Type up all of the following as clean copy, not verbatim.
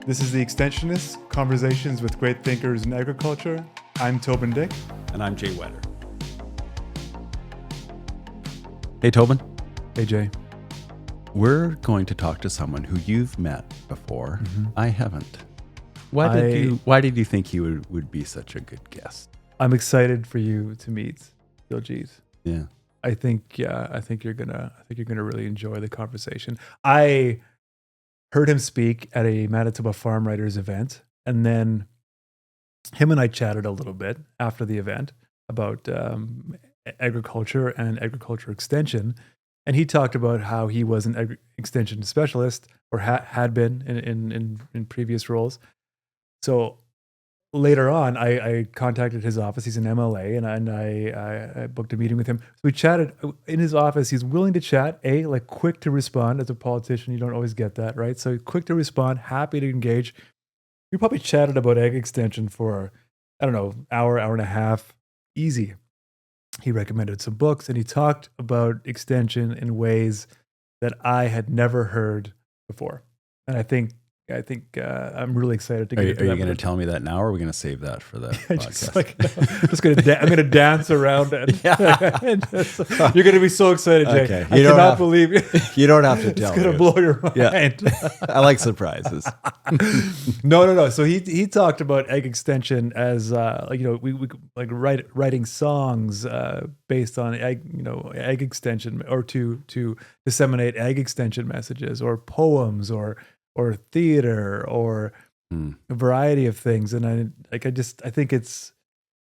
This is the Extensionists, Conversations with Great Thinkers in Agriculture. I'm Toban Dyck. And I'm Jay Whetter. Hey, Toban. Hey, Jay. We're going to talk to someone who you've met before. Mm-hmm. I haven't. Why did you think he would be such a good guest? I'm excited for you to meet Diljeet. Yeah. I think you're gonna really enjoy the conversation. I heard him speak at a Manitoba farm writers event, and then him and I chatted a little bit after the event about agriculture and agriculture extension. And he talked about how he was an extension specialist, or had been in previous roles. So later on, I contacted his office. He's an MLA, and I booked a meeting with him. So we chatted in his office. He's willing to chat. Quick to respond. As a politician, you don't always get that, right? So quick to respond, happy to engage. We probably chatted about ag extension for, I don't know, hour and a half, easy. He recommended some books, and he talked about extension in ways that I had never heard before. And I think I'm really excited to get into that. Are you going to tell me that now, or are we going to save that for the podcast? I'm going to dance around it. You're going to be so excited, Jay. Okay. I cannot believe it. You don't have to tell me. It's going to blow your mind. Yeah. I like surprises. No. So he talked about ag extension as we like writing songs based on ag extension, or to disseminate ag extension messages, or poems, or theater, or a variety of things. And I think it's,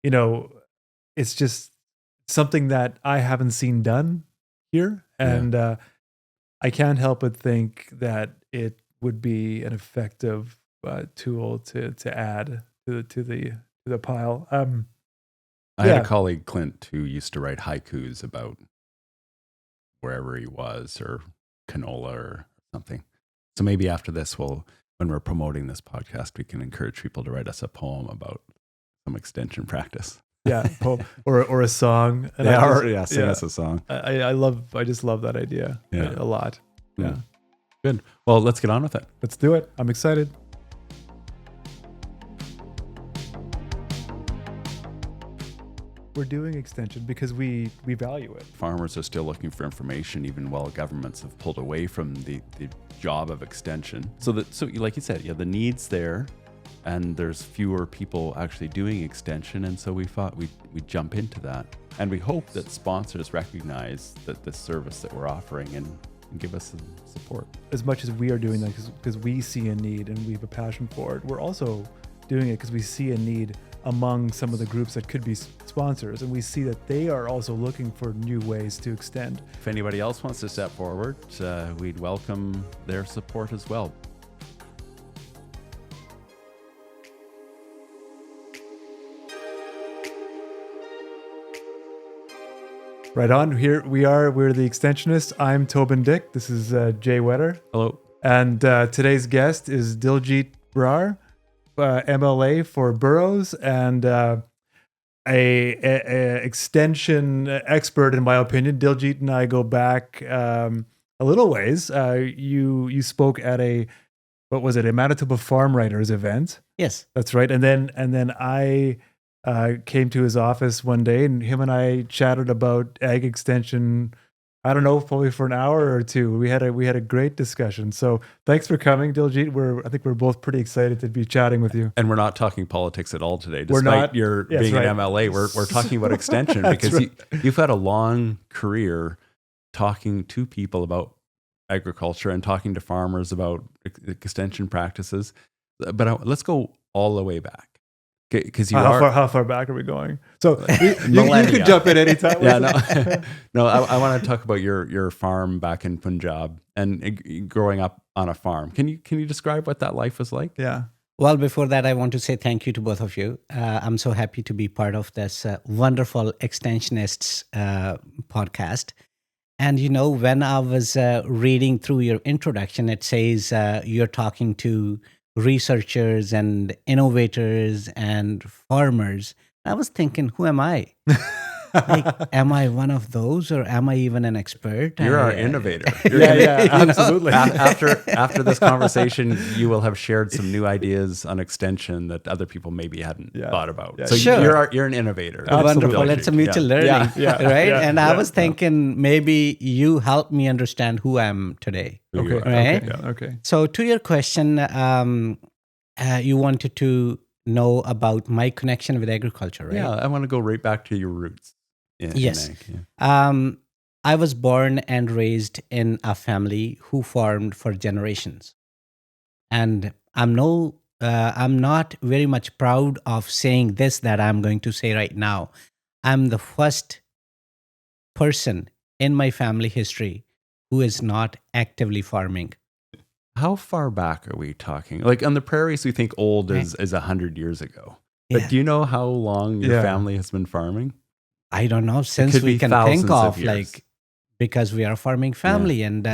it's just something that I haven't seen done here. And I can't help but think that it would be an effective tool to add to the pile. I had a colleague, Clint, who used to write haikus about wherever he was, or canola or something. So maybe after this, when we're promoting this podcast, we can encourage people to write us a poem about some extension practice. Yeah, poem or a song. And sing us a song. I just love that idea a lot. Yeah. Good. Well, let's get on with it. Let's do it. I'm excited. We're doing extension because we value it. Farmers are still looking for information, even while governments have pulled away from the job of extension. So like you said, the need's there, and there's fewer people actually doing extension. And so we thought we'd jump into that. And we hope that sponsors recognize that this service that we're offering and give us some support. As much as we are doing that because we see a need and we have a passion for it, we're also doing it because we see a need among some of the groups that could be sponsors, and we see that they are also looking for new ways to extend. If anybody else wants to step forward, we'd welcome their support as well. Right on. Here we are. We're the Extensionists. I'm Toban Dyck. This is Jay Whetter. Hello. And today's guest is Diljeet Brar, MLA for Burroughs, and a extension expert, in my opinion. Diljeet and I go back a little ways. You spoke at a Manitoba farm writers event. Yes, that's right. And then I came to his office one day, and him and I chatted about ag extension. I don't know, probably for an hour or two. We had a great discussion. So thanks for coming, Diljeet. I think we're both pretty excited to be chatting with you. And we're not talking politics at all today, despite your being an MLA. We're talking about extension because you've had a long career talking to people about agriculture and talking to farmers about extension practices. But let's go all the way back. Because how far back are we going? So you can jump in anytime. No. I want to talk about your farm back in Punjab and growing up on a farm. Can you describe what that life was like? Yeah. Well, before that, I want to say thank you to both of you. I'm so happy to be part of this wonderful Extensionists podcast. And when I was reading through your introduction, it says you're talking to researchers and innovators and farmers. I was thinking, who am I? Like, am I one of those, or am I even an expert? You're our I, innovator. Yeah, you know? absolutely. After this conversation, you will have shared some new ideas on extension that other people maybe hadn't Yeah. thought about. Yeah. So Sure. you're an innovator. Wonderful. Absolutely. It's a mutual Yeah. learning, Yeah. right? Yeah. And I Yeah. was thinking maybe you helped me understand who I am today. Who you Okay. are. Right? Okay. Okay. So, to your question, you wanted to know about my connection with agriculture, right? Yeah, I want to go right back to your roots. In Yes. ag, yeah. I was born and raised in a family who farmed for generations, and I'm not very much proud of saying this that I'm going to say right now. I'm the first person in my family history who is not actively farming. How far back are we talking? Like on the prairies, we think old Right. is 100 years ago. But Yeah. do you know how long your Yeah. family has been farming? I don't know, since could we be can thousands think of of years. like, because we are a farming family, and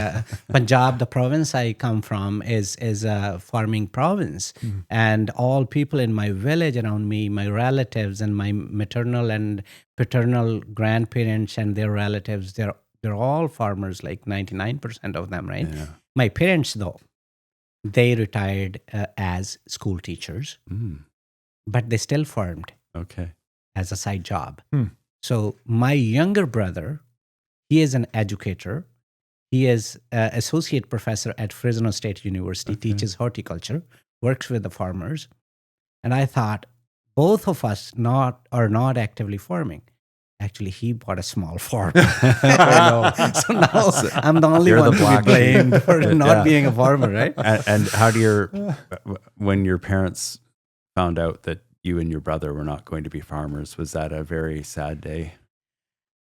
Punjab, the province I come from, is a farming province, and all people in my village around me, my relatives and my maternal and paternal grandparents and their relatives, they're all farmers, like 99% of them, right? Yeah. My parents, though, they retired as school teachers, but they still farmed Okay. as a side job. Hmm. So my younger brother, he is an educator. He is an associate professor at Fresno State University, teaches horticulture, works with the farmers. And I thought both of us are not actively farming. Actually, he bought a small farm. So now I'm the only You're the one to be black blamed sheep. for not Yeah. being a farmer, right? And how do when your parents found out that you and your brother were not going to be farmers, was that a very sad day?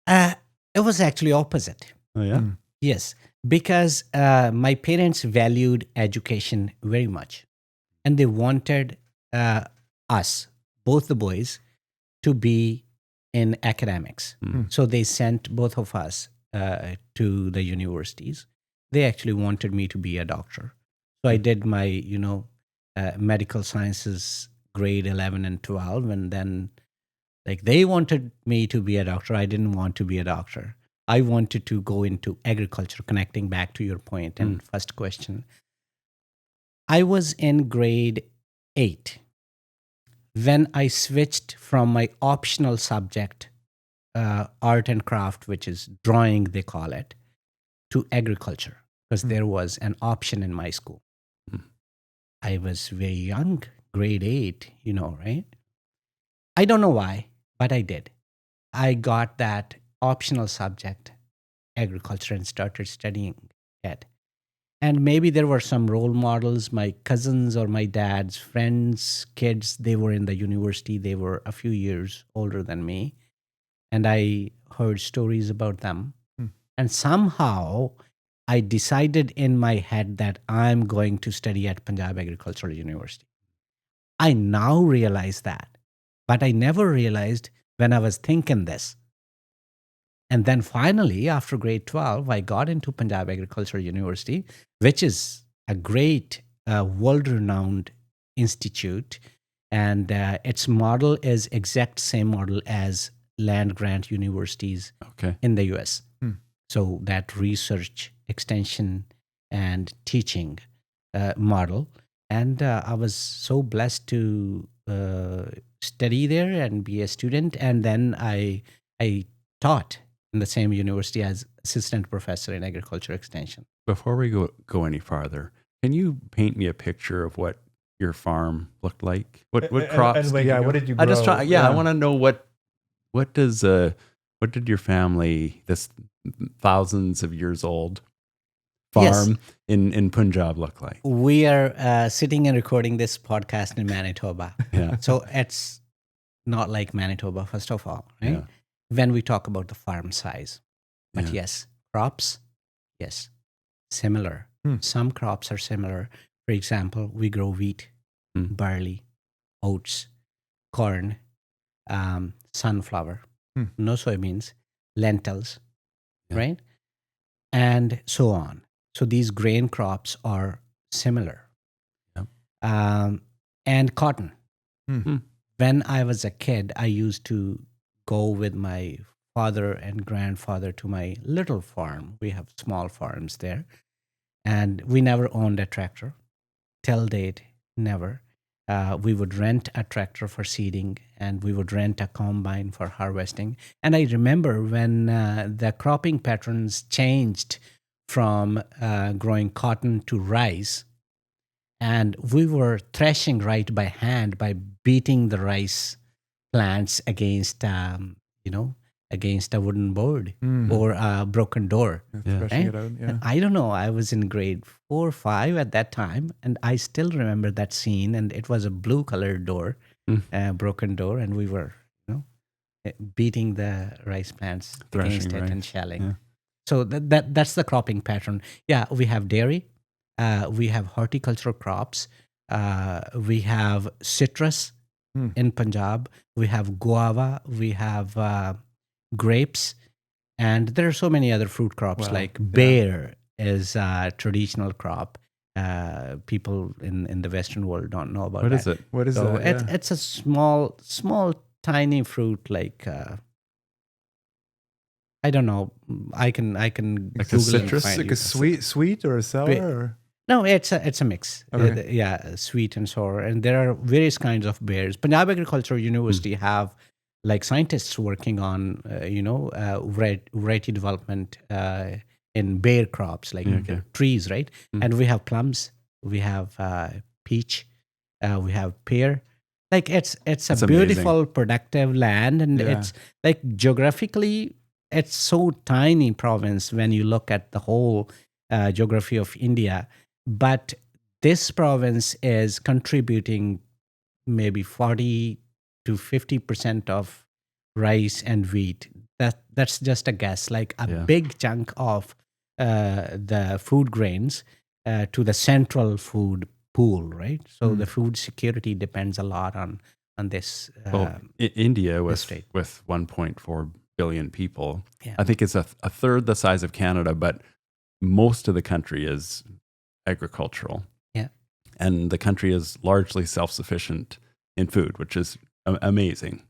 It was actually opposite. Oh, yeah. Yes, because my parents valued education very much, and they wanted us, both the boys, to be in academics. So they sent both of us to the universities. They actually wanted me to be a doctor. So I did my, medical sciences grade 11 and 12, and then like they wanted me to be a doctor. I didn't want to be a doctor. I wanted to go into agriculture, connecting back to your point and first question. I was in grade 8 when I switched from my optional subject, art and craft, which is drawing, they call it, to agriculture, because there was an option in my school. I was very young, grade 8, right? I don't know why, but I did. I got that optional subject, agriculture, and started studying it. And maybe there were some role models, my cousins or my dad's friends, kids, they were in the university. They were a few years older than me. And I heard stories about them. And somehow I decided in my head that I'm going to study at Punjab Agricultural University. I now realize that, but I never realized when I was thinking this. And then finally, after grade 12, I got into Punjab Agricultural University, which is a great, world-renowned institute. And its model is exact same model as land grant universities Okay. in the US. So that research, extension, and teaching model. And I was so blessed to study there and be a student. And then I taught in the same university as assistant professor in agriculture extension. Before we go any farther, can you paint me a picture of what your farm looked like? What crops? And, yeah, what did you grow? I just try. Yeah, I want to know what did your family, this thousands of years old farm in Punjab look like? We are sitting and recording this podcast in Manitoba. Yeah. So it's not like Manitoba, first of all, right? Yeah. When we talk about the farm size. But Yeah. yes, crops, yes, similar. Some crops are similar. For example, we grow wheat, barley, oats, corn, sunflower, no soybeans, lentils, right? And so on. So these grain crops are similar. Yep. And cotton. When I was a kid, I used to go with my father and grandfather to my little farm. We have small farms there, and we never owned a tractor till date, never. We would rent a tractor for seeding, and we would rent a combine for harvesting. And I remember when the cropping patterns changed from growing cotton to rice, and we were threshing right by hand by beating the rice plants against, against a wooden board or a broken door. Yeah. Threshing Right? it out. Yeah. And I don't know. I was in grade 4 or 5 at that time, and I still remember that scene. And it was a blue-colored door, broken door, and we were, beating the rice plants Threshing against it and rice, shelling. yeah. So that's the cropping pattern. Yeah, we have dairy, we have horticultural crops, we have citrus in Punjab, we have guava, we have grapes, and there are so many other fruit crops Wow. like Yeah. bear is a traditional crop. People in the Western world don't know about What that. is it? What is So that? Yeah. it's a small, tiny fruit like I don't know. I can Like a Google and citrus? find Like you. a sweet or a sour? Wait. Or? No, it's a mix. Okay. Yeah, sweet and sour, and there are various kinds of bears. Punjab Agriculture University have like scientists working on variety development in bear crops like Okay. trees, right? And we have plums, we have peach, we have pear. Like it's That's a amazing. beautiful, productive land, and Yeah. it's like geographically, it's so tiny province when you look at the whole geography of India. But this province is contributing maybe 40 to 50% of rice and wheat. That's just a guess. Like a Yeah. big chunk of the food grains to the central food pool, right? So the food security depends a lot on this. Well, India state. with 1.4 billion people, Yeah. I think it's a third the size of Canada, but most of the country is agricultural. Yeah. And the country is largely self-sufficient in food, which is amazing.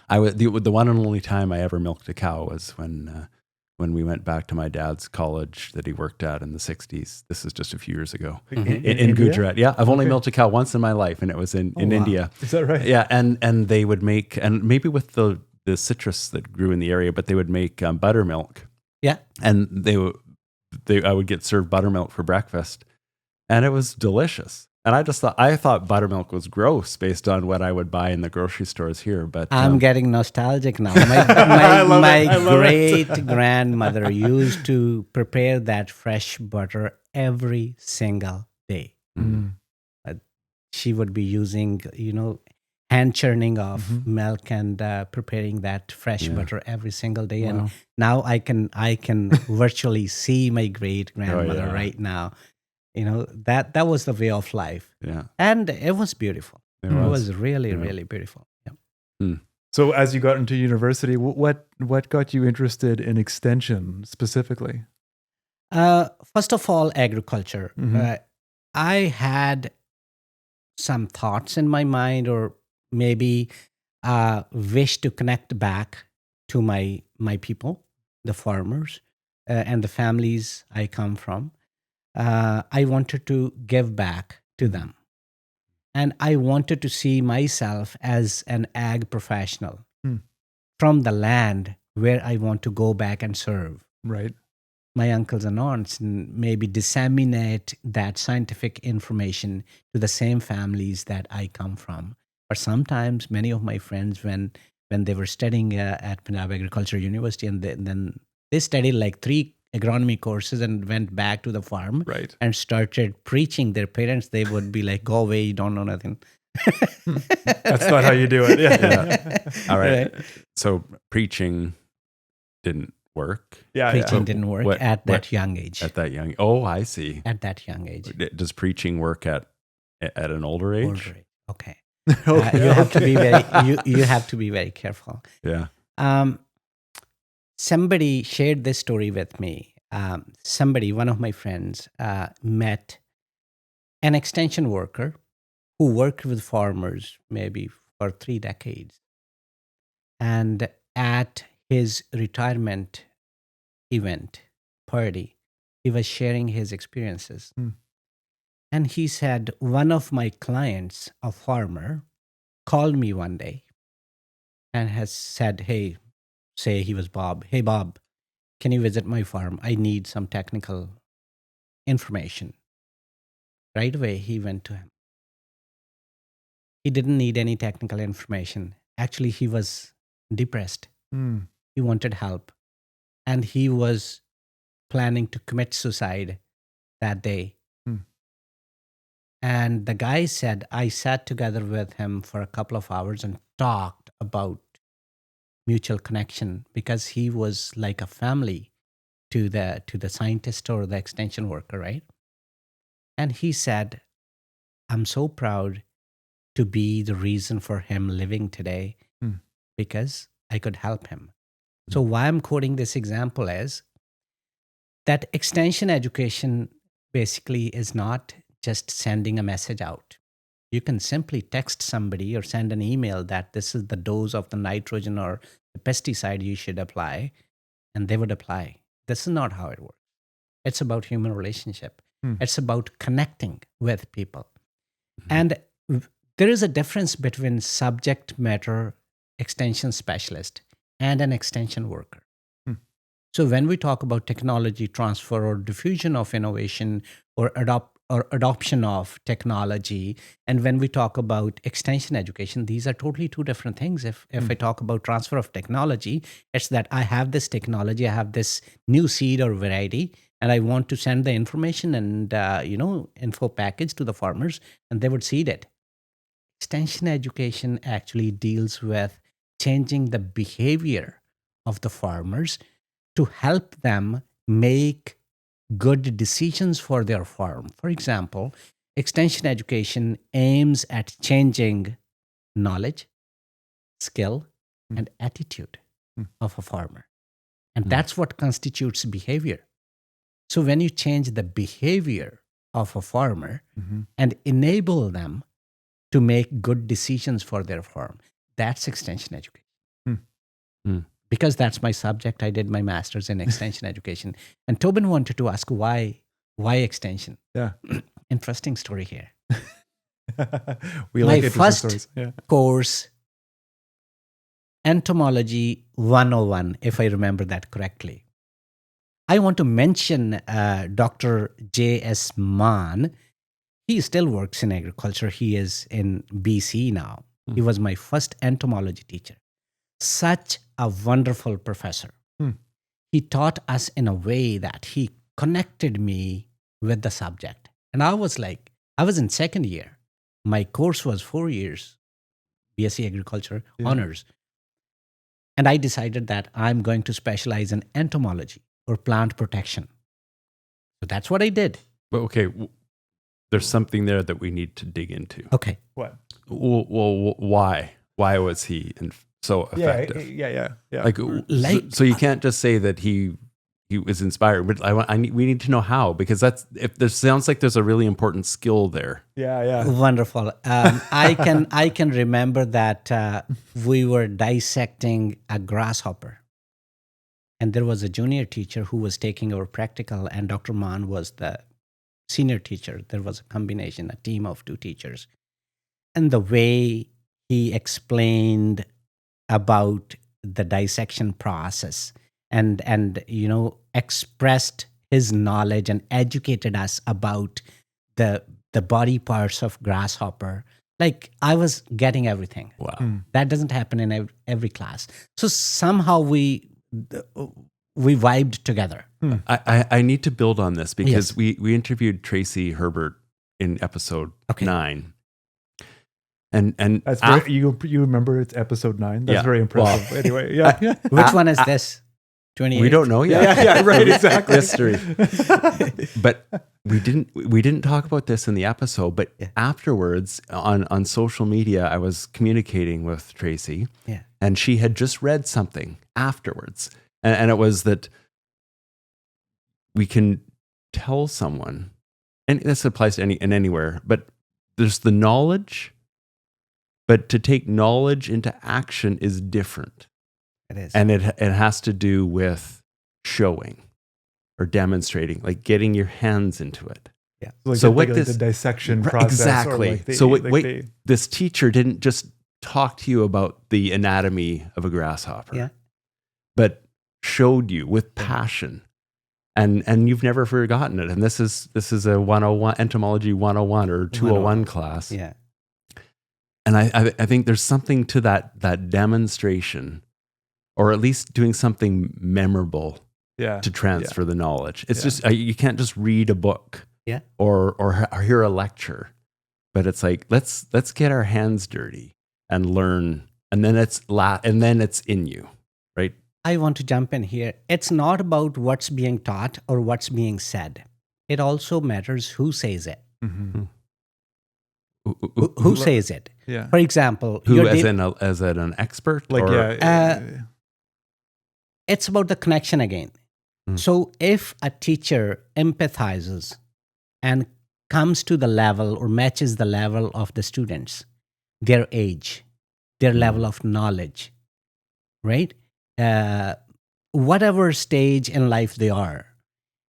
The one and only time I ever milked a cow was when we went back to my dad's college that he worked at in the 60s. This is just a few years ago in India? Gujarat. Yeah, I've only Okay. milked a cow once in my life, and it was in wow. India. Is that right? Yeah, and they would make, and maybe with the citrus that grew in the area, but they would make buttermilk, Yeah. and I would get served buttermilk for breakfast, and it was delicious. And I thought buttermilk was gross based on what I would buy in the grocery stores here. But I'm getting nostalgic now. I love My it. I love it. great grandmother used to prepare that fresh butter every single day. She would be using, hand churning of milk and preparing that fresh butter every single day. Wow. And now I can virtually see my great grandmother yeah. right now. That was the way of life, yeah, and it was beautiful. It It was. was really, Yeah. really beautiful. Yeah. So as you got into university, what got you interested in extension specifically? First of all, agriculture. I had some thoughts in my mind, or maybe a wish to connect back to my people, the farmers, and the families I come from. I wanted to give back to them. And I wanted to see myself as an ag professional from the land where I want to go back and serve Right. my uncles and aunts, and maybe disseminate that scientific information to the same families that I come from. But sometimes many of my friends, when they were studying at Punjab Agriculture University, and then they studied like 3 agronomy courses and went back to the farm Right. and started preaching. Their parents, they would be like, "Go away, you don't know nothing." That's not how you do it. Yeah. Yeah. All right. Right. So preaching didn't work Yeah. Preaching Yeah. didn't work What- at that what- young age. at that young. Oh, I see. At that young age. Does preaching work at an older age? Older age. Okay. Okay, You have to be okay. you have to be very careful. Yeah. Somebody shared this story with me. One of my friends, met an extension worker who worked with farmers maybe for 3 decades. And at his retirement event party, he was sharing his experiences. Hmm. And he said, one of my clients, a farmer, called me one day and has said, hey, say he was Bob. Hey, Bob, can you visit my farm? I need some technical information. Right away, he went to him. He didn't need any technical information. Actually, he was depressed. Hmm. He wanted help. And he was planning to commit suicide that day. Hmm. And the guy said, I sat together with him for a couple of hours and talked about mutual connection, because he was like a family to the scientist or the extension worker, right? And he said, I'm so proud to be the reason for him living today, Hmm. because I could help him. So why I'm quoting this example is that extension education basically is not just sending a message out. You can simply text somebody or send an email that this is the dose of the nitrogen or the pesticide you should apply, and they would apply. This is not how it works. It's about human relationship. Hmm. It's about connecting with people. And there is a difference between subject matter extension specialist and an extension worker. Hmm. So when we talk about technology transfer or diffusion of innovation or adoption of technology, and when we talk about extension education, these are totally two different things. If I talk about transfer of technology, it's that I have this technology, I have this new seed or variety, and I want to send the information and info package to the farmers, and they would seed it. Extension education actually deals with changing the behavior of the farmers to help them make good decisions for their farm. For example, extension education aims at changing knowledge, skill, and attitude of a farmer. And that's what constitutes behavior. So when you change the behavior of a farmer and enable them to make good decisions for their farm, that's extension education. Because that's my subject, I did my master's in extension education. And Toban wanted to ask why extension? Yeah. Interesting story here. We My like interesting first stories. Yeah. course, Entomology 101, if I remember that correctly. I want to mention Dr. J.S. Mann. He still works in agriculture. He is in BC now. He was my first entomology teacher. Such a wonderful professor. He taught us in a way that he connected me with the subject. And I was in second year. My course was 4 years, BSc Agriculture, honors. And I decided that I'm going to specialize in entomology or plant protection. So that's what I did. But okay, there's something there that we need to dig into. Okay. What? Well, why? Why was he so effective? Yeah. So you can't just say that he was inspired, but we need to know how, because sounds like there's a really important skill there. Yeah. Wonderful. I can remember that we were dissecting a grasshopper, and there was a junior teacher who was taking our practical, and Dr. Mann was the senior teacher. There was a combination, a team of two teachers, and the way he explained about the dissection process and expressed his knowledge and educated us about the body parts of grasshopper. Like, I was getting everything. Wow. That doesn't happen in every class. So somehow we vibed together. I need to build on this because Yes. we interviewed Tracy Herbert in episode 9. And That's very, you remember it's episode 9. That's Yeah. very impressive. Anyway, yeah. Which one is this? 28? we don't know yet. Yeah, right, exactly. Mystery. But we didn't talk about this in the episode, but afterwards on social media, I was communicating with Tracy, and she had just read something afterwards. And it was that we can tell someone, and this applies to anywhere, but there's the knowledge, but to take knowledge into action is different. It is. And it has to do with showing or demonstrating, like getting your hands into it. Yeah. Like So the, what like this the dissection Right, process. exactly. Or like the, So like wait, this teacher didn't just talk to you about the anatomy of a grasshopper, Yeah. but showed you with passion. And you've never forgotten it. And this is a 101 entomology 101 or 201 class. Yeah. And I think there's something to that demonstration, or at least doing something memorable to transfer the knowledge. It's just you can't just read a book, or hear a lecture, but it's like let's get our hands dirty and learn, and then it's in you, right? I want to jump in here. It's not about what's being taught or what's being said. It also matters who says it. Mm-hmm. Who says it? Yeah. For example, Who as an expert? Like, or, it's about the connection again. So if a teacher empathizes and comes to the level or matches the level of the students, their age, their level of knowledge, right? Whatever stage in life they are,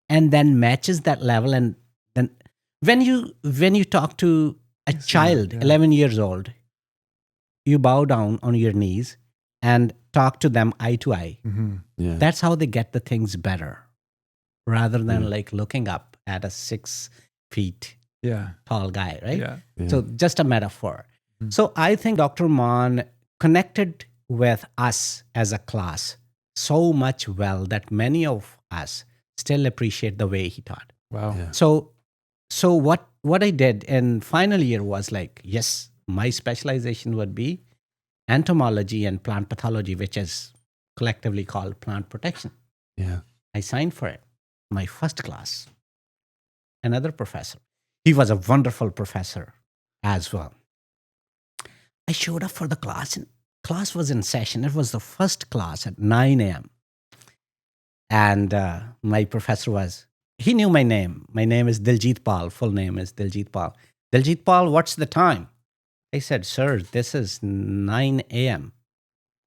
and then matches that level, and then when you talk to a child, 11 years old, you bow down on your knees and talk to them eye to eye. Mm-hmm. Yeah. That's how they get the things better, rather than like looking up at a 6 feet tall guy, right? Yeah. So just a metaphor. So I think Dr. Mon connected with us as a class so much well that many of us still appreciate the way he taught. Wow. Yeah. So what I did in final year was like, yes, my specialization would be entomology and plant pathology, which is collectively called plant protection. Yeah. I signed for it. My first class, another professor. He was a wonderful professor as well. I showed up for the class, and class was in session. It was the first class at 9 a.m. And my professor he knew my name. My name is Diljeet Brar. Full name is Diljeet Brar. Diljeet Brar, what's the time? I said, sir, this is 9 a.m.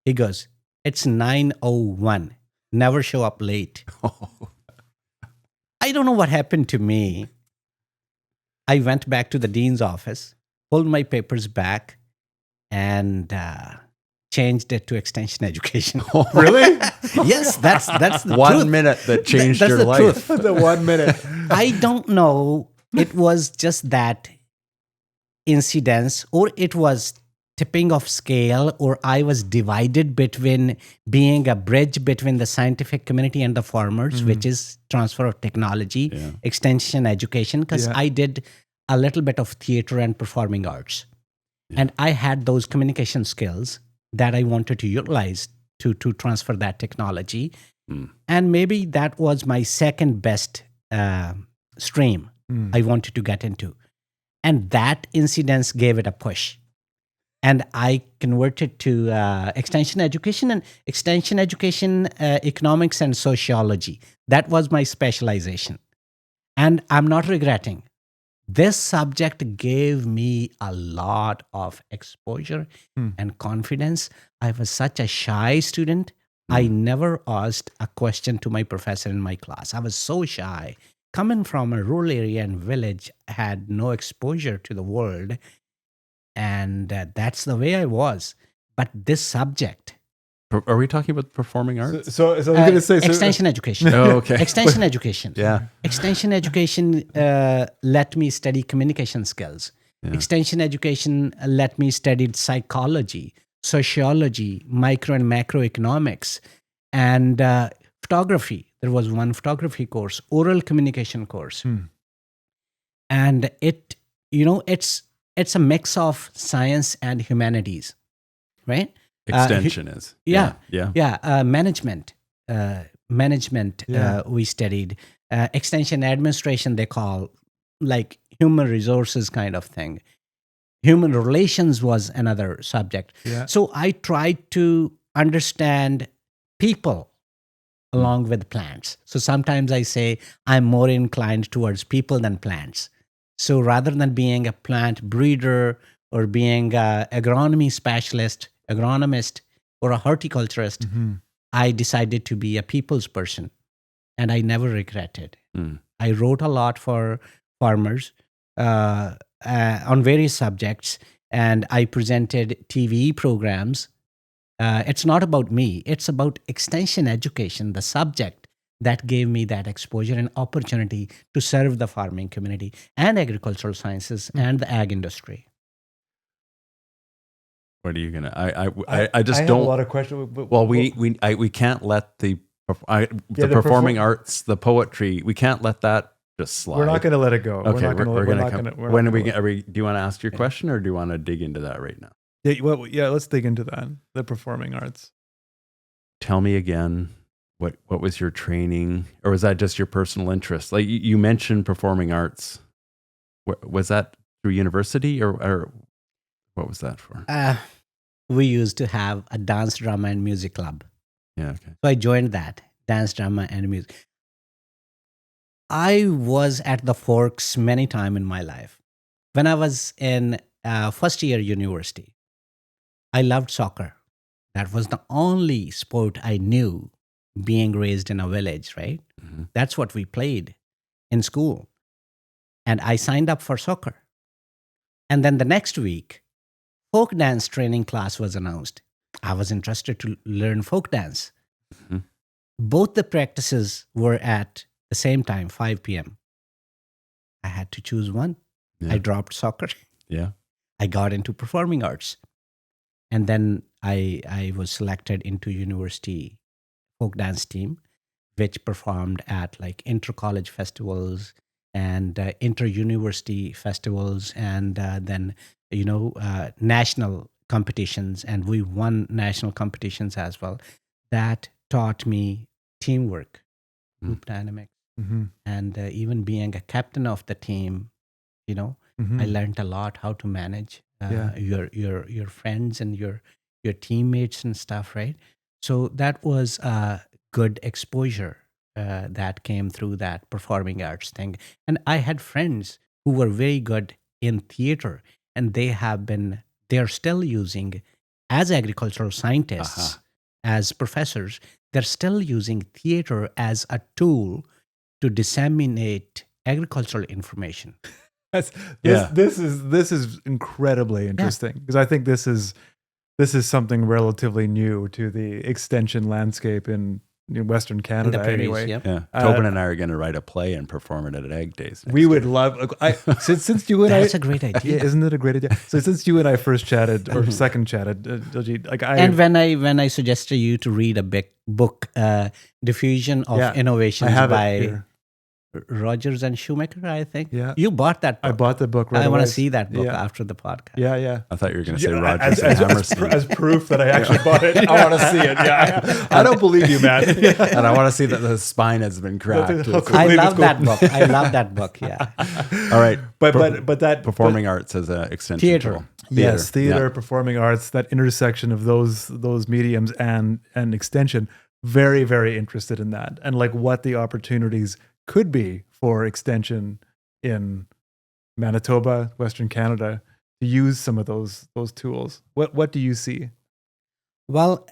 He goes, it's 9:01. Never show up late. I don't know what happened to me. I went back to the dean's office, pulled my papers back, and changed it to extension education. Really? Yes, that's the 1 truth. minute that changed That's your the life. truth. The 1 minute. I don't know. It was just that incidence, or it was tipping of scale, or I was divided between being a bridge between the scientific community and the farmers, which is transfer of technology, extension education, because I did a little bit of theater and performing arts. And I had those communication skills that I wanted to utilize to transfer that technology. And maybe that was my second best stream I wanted to get into. And that incidence gave it a push. And I converted to extension education economics and sociology. That was my specialization. And I'm not regretting. This subject gave me a lot of exposure and confidence. I was such a shy student. I never asked a question to my professor in my class. I was so shy. Coming from a rural area and village, I had no exposure to the world. And that's the way I was. But this subject... Are we talking about performing arts? So I was going to say... extension education. Oh, okay. Extension education. Yeah. Extension education let me study communication skills. Yeah. Extension education let me study psychology, sociology, micro and macroeconomics, and photography. There was one photography course, oral communication course. And it's a mix of science and humanities, right? Extension is. Management. We studied. Extension administration, they call, like human resources kind of thing. Human relations was another subject. Yeah. So I tried to understand people along with plants. So sometimes I say I'm more inclined towards people than plants. So rather than being a plant breeder or being an agronomy specialist, agronomist, or a horticulturist, I decided to be a people's person, and I never regretted. I wrote a lot for farmers on various subjects, and I presented TV programs. It's not about me. It's about extension education, the subject that gave me that exposure and opportunity to serve the farming community and agricultural sciences and the ag industry. What are you gonna? I just have don't. a lot of questions. But, Well, we can't let the performing arts, the poetry, we can't let that just slide. we're not going to let it go. Okay, we're not going to. are we? Do you want to ask your question, or do you want to dig into that right now? Yeah, let's dig into that. The performing arts. Tell me again. What was your training, or was that just your personal interest? Like you mentioned performing arts. Was that through university, or what was that for? We used to have a dance, drama, and music club. Yeah, okay. So I joined that, dance, drama, and music. I was at the forks many times in my life. When I was in first year university, I loved soccer. That was the only sport I knew, being raised in a village, right? Mm-hmm. That's what we played in school. And I signed up for soccer. And then the next week, folk dance training class was announced. I was interested to learn folk dance. Mm-hmm. Both the practices were at the same time, 5 p.m. I had to choose one. Yeah. I dropped soccer. Yeah. I got into performing arts. And then I was selected into university folk dance team, which performed at like inter-college festivals and inter-university festivals, and then, national competitions. And we won national competitions as well. That taught me teamwork, group dynamics, and even being a captain of the team, I learned a lot how to manage your friends and your teammates and stuff, right? So that was a good exposure that came through that performing arts thing. And I had friends who were very good in theater, and they're still using, as agricultural scientists, as professors, they're still using theater as a tool to disseminate agricultural information. This is incredibly interesting, because I think this is something relatively new to the extension landscape in Western Canada. In the prairies, anyway, yep. Yeah. Toban and I are going to write a play and perform it at Ag Days. We would love. Since you and That's a great idea. Yeah, isn't it a great idea? So since you and I first chatted or second chatted, Diljeet, and when I suggested you to read a big book, Diffusion of Innovations by Rogers and Shoemaker, I think. Yeah. You bought that book. I bought the book right away. I want to see that book after the podcast. Yeah. I thought you were going to say Rogers and Hammerstein. As proof that I actually bought it. I want to see it. Yeah. I don't believe you, man. And I want to see that the spine has been cracked. I love that book. I love that book, yeah. All right. But that performing arts as an extension theater. tool. Yes, theater, performing arts, that intersection of those mediums and extension. Very, very interested in that, and like what the opportunities could be for extension in Manitoba, Western Canada, to use some of those tools. What do you see? Well,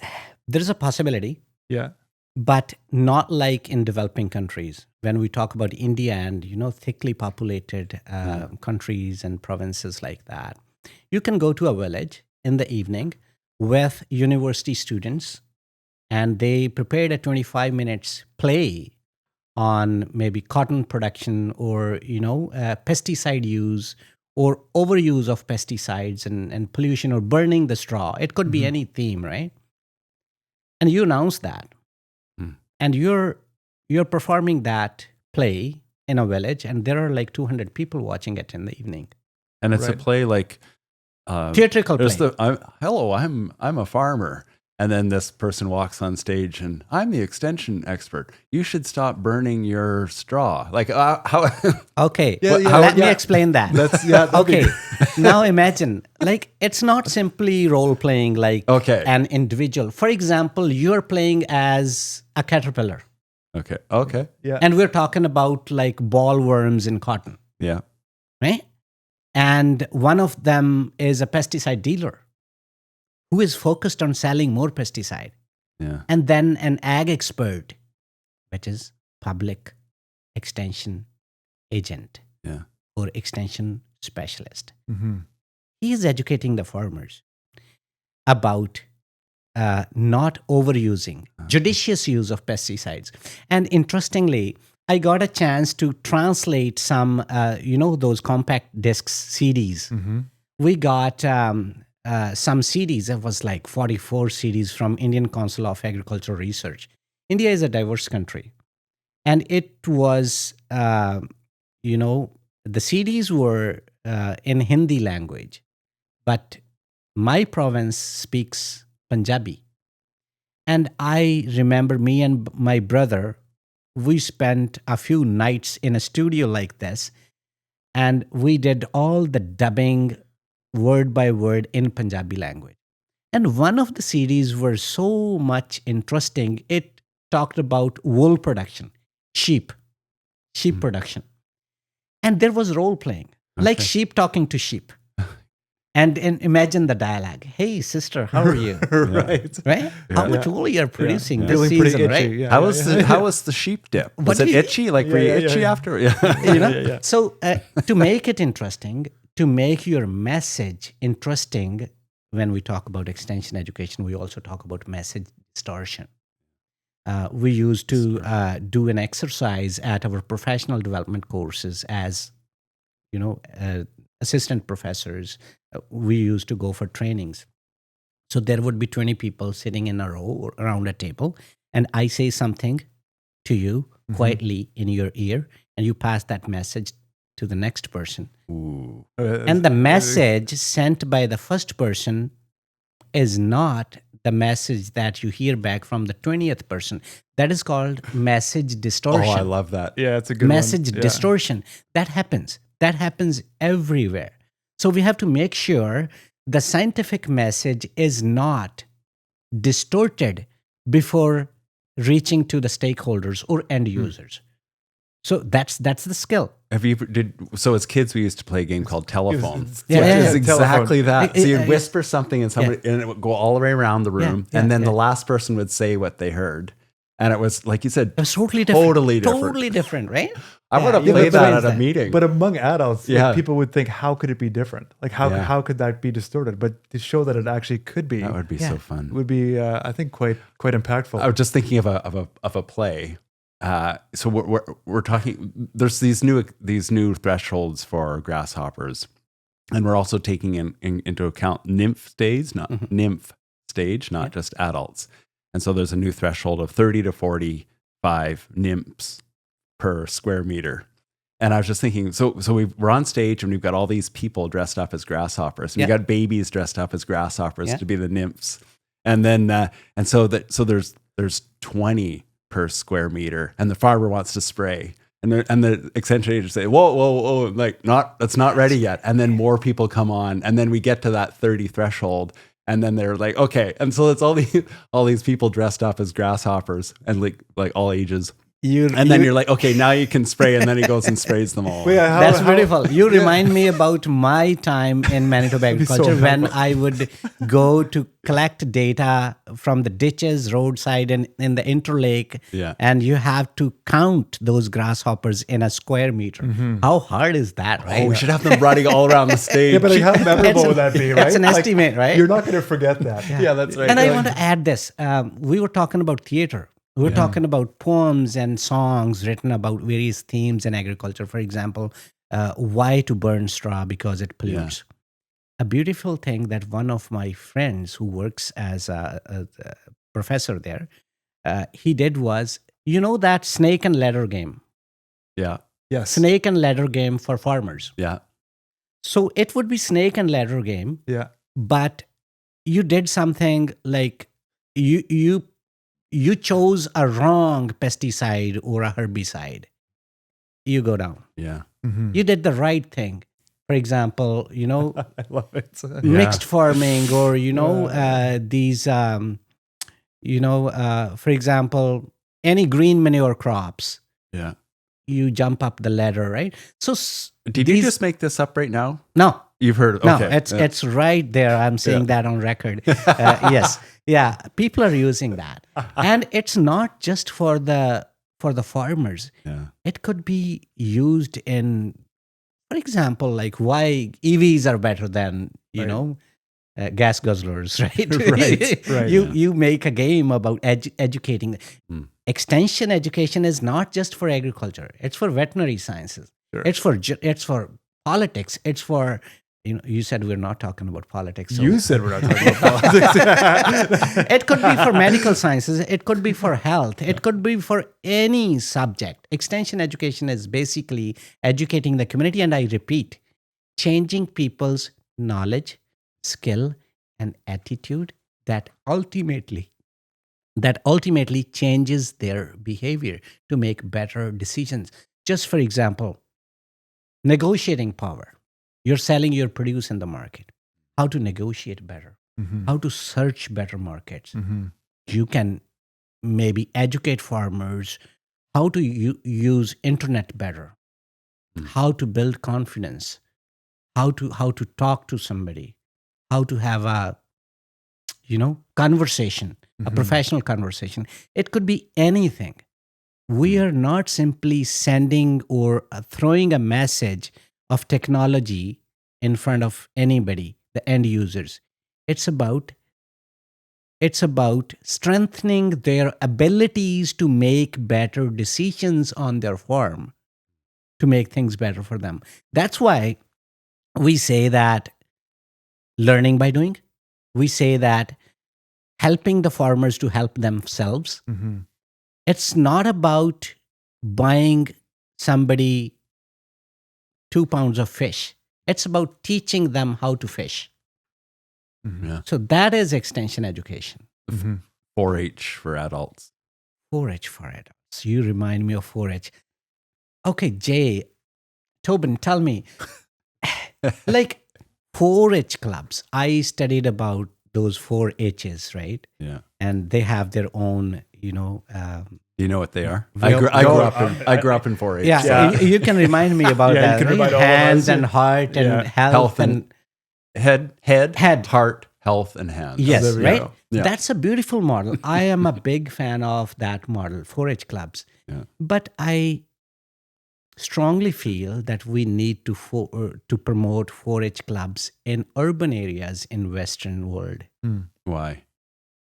there's a possibility. Yeah. But not like in developing countries. When we talk about India and, thickly populated countries and provinces like that, you can go to a village in the evening with university students, and they prepared a 25 minutes play on maybe cotton production or, pesticide use or overuse of pesticides and pollution or burning the straw. It could be any theme, right? And you announce that. And you're performing that play in a village, and there are like 200 people watching it in the evening. And it's a play like... theatrical play. Hello, I'm a farmer. And then this person walks on stage and I'm the extension expert. You should stop burning your straw. Like how? Okay, let me explain that. Okay, now imagine, like, it's not simply role playing like an individual. For example, you're playing as a caterpillar. Okay. Yeah. And we're talking about like bollworms in cotton. Yeah. Right? And one of them is a pesticide dealer who is focused on selling more pesticide, Yeah. and then an ag expert, which is public extension agent Yeah. or extension specialist. Mm-hmm. He is educating the farmers about not overusing, judicious use of pesticides. And interestingly, I got a chance to translate some, those compact discs CDs. Mm-hmm. We got some CDs. It was like 44 CDs from Indian Council of Agricultural Research. India is a diverse country. And it was, the CDs were in Hindi language, but my province speaks Punjabi. And I remember me and my brother, we spent a few nights in a studio like this, and we did all the dubbing word by word in Punjabi language. And one of the CDs were so much interesting. It talked about wool production, sheep production. And there was role playing, like sheep talking to sheep. And imagine the dialogue. Hey, sister, how are you? Right. Right? How much wool you're producing this Feeling pretty season, itchy. right? Yeah, How was the sheep dip? Was What it do you- itchy? Like were you itchy after? Yeah. You know? yeah. So to make it interesting, to make your message interesting, when we talk about extension education, we also talk about message distortion. We used to do an exercise at our professional development courses as, assistant professors. We used to go for trainings. So there would be 20 people sitting in a row or around a table, and I say something to you quietly in your ear, and you pass that message to the next person. Ooh. And the message sent by the first person is not the message that you hear back from the 20th person. That is called message distortion. Oh, I love that. Yeah, it's a good Message one. Yeah. distortion. That happens. That happens everywhere. So we have to make sure the scientific message is not distorted before reaching to the stakeholders or end users. So that's the skill. Have you so as kids we used to play a game called telephone. Yeah, which yeah, is yeah. exactly that. So you'd Yeah. whisper something and somebody and it would go all the way around the room, Yeah, and then yeah. the last person would say what they heard. And it was like you said, It was totally different. Totally different. Totally different, right? I want to Yeah, play but that what at is a meeting. But among adults, like, Yeah. people would think, how could it be different? Like, how could that be distorted? But to show that it actually could be, That would be so fun. would be, I think, quite impactful. I was just thinking of a play. So we're talking. There's these new thresholds for grasshoppers, and we're also taking into account nymph stage, not just adults. And so there's a new threshold of 30 to 45 nymphs per square meter. And I was just thinking, so we're on stage and we've got all these people dressed up as grasshoppers. And Yeah. we've got babies dressed up as grasshoppers Yeah. to be the nymphs. And then so there's 20 per square meter, and the farmer wants to spray. And the extension agents say, whoa, like that's not ready yet. And then more people come on, and then we get to that 30 threshold, and then they're like, okay. And so it's all these people dressed up as grasshoppers and like all ages. And then you're like, okay, now you can spray, and then he goes and sprays them all. Well, yeah, That's beautiful. You remind me about my time in Manitoba Agriculture when I would go to collect data from the ditches, roadside, and in the interlake. Yeah. And you have to count those grasshoppers in a square meter. How hard is that, right? Oh, we should have them running all around the stage. Yeah, but like, how memorable It's would that be, right? it's an Like, estimate, right? You're not going to forget that. Yeah, that's right. And I want to add this. We were talking about theater. We were talking about poems and songs written about various themes in agriculture. For example, why to burn straw because it pollutes. A beautiful thing that one of my friends who works as a professor there, he did was, that snake and ladder game. Yeah, Yes. Snake and ladder game for farmers. yeah, So it would be snake and ladder game, Yeah. but you did something like you chose a wrong pesticide or a herbicide. You go down. yeah. Mhm. You did the right thing. For example, I love it. mixed farming or, these, for example, any green manure crops, Yeah. you jump up the ladder, right? So Did you just make this up right now? no, You've heard. No, Okay. it's right there. I'm saying that on record. Yes, yeah. People are using that, and it's not just for the farmers. Yeah. It could be used in, for example, like why EVs are better than gas guzzlers, right? Right. You make a game about educating. Mm. Extension education is not just for agriculture. It's for veterinary sciences. Sure. It's for politics. It's for you said we're not talking about politics. So You said we're not talking about politics. it could be for medical sciences. It could be for health. It could be for any subject. Extension education is basically educating the community. And I repeat, changing people's knowledge, skill, and attitude that ultimately changes their behavior to make better decisions. Just for example, negotiating power. You're selling your produce in the market. How to negotiate better, how to search better markets. You can maybe educate farmers how to use internet better, how to build confidence, how to talk to somebody, how to have a conversation, a professional conversation. It could be anything. We are not simply sending or throwing a message of technology in front of anybody, the end users. It's about strengthening their abilities to make better decisions on their farm, to make things better for them. That's why we say that learning by doing. We say that helping the farmers to help themselves. It's not about buying somebody 2 pounds of fish. It's about teaching them how to fish. Yeah. So that is extension education. 4-H for adults. 4-H for adults. You remind me of 4-H. Okay, Jay, Toban, tell me, like 4-H clubs. I studied about those 4-H's, right? Yeah. And they have their own, Do you know what they are? I I grew up in 4-H. Yeah, Yeah. You can remind me about Yeah, you that. can right? remind all of us. Hands and heart and Yeah. health and Head, heart, health, and hands. yes, there we right? go. Yeah. That's a beautiful model. I am a big fan of that model, 4-H clubs. Yeah. But I strongly feel that we need to promote 4-H clubs in urban areas in Western world, Why?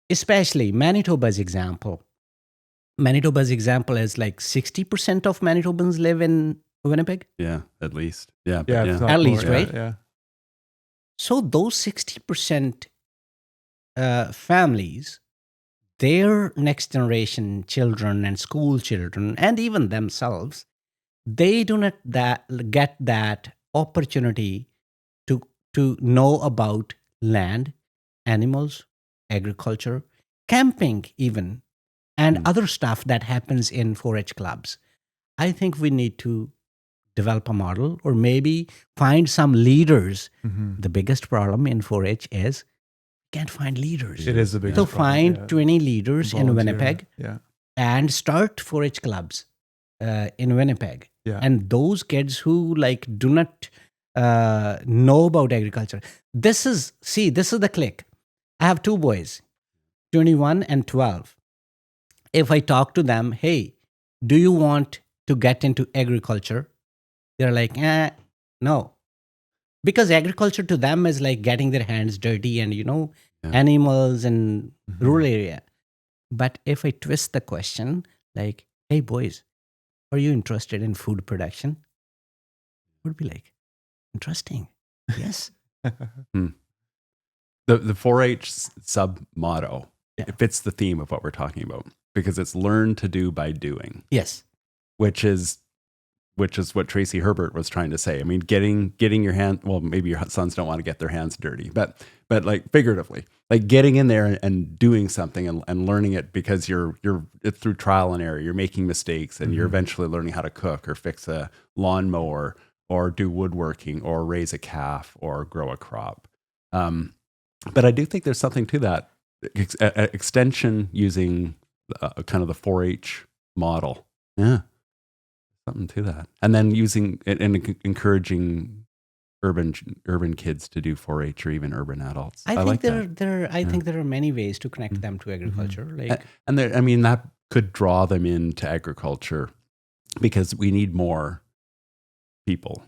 especially Manitoba's example. Manitoba's example is like 60% of Manitobans live in Winnipeg. Yeah, at least. Yeah. Yeah, but if not At more, least, yeah, right? Yeah. So those 60% families, their next generation children and school children, and even themselves, they do not get that opportunity to know about land, animals, agriculture, camping even, and other stuff that happens in 4-H clubs. I think we need to develop a model or maybe find some leaders. The biggest problem in 4-H is we can't find leaders. It is the biggest So problem, find yeah. 20 leaders in Volunteer, Winnipeg Yeah. and start 4-H clubs in Winnipeg. Yeah. And those kids who like do not know about agriculture. This is the click. I have 2 boys, 21 and 12. If I talk to them, hey, do you want to get into agriculture? They're like, no. Because agriculture to them is like getting their hands dirty and, animals and rural area. But if I twist the question, like, hey, boys, are you interested in food production? Would be like, interesting. Yes. The 4-H sub motto, Yeah. it fits the theme of what we're talking about because it's learn to do by doing, Yes. which is what Tracy Herbert was trying to say. I mean, getting your hand, well, maybe your sons don't want to get their hands dirty, but like figuratively, like getting in there and doing something and learning it because it's through trial and error. You're making mistakes and you're eventually learning how to cook or fix a lawnmower or do woodworking or raise a calf or grow a crop. But I do think there's something to that extension using kind of the 4-H model. Yeah. Something to that. And then using it and encouraging urban kids to do 4-H or even urban adults. I think like I think there are many ways to connect them to agriculture. Like, and I mean, that could draw them into agriculture because we need more people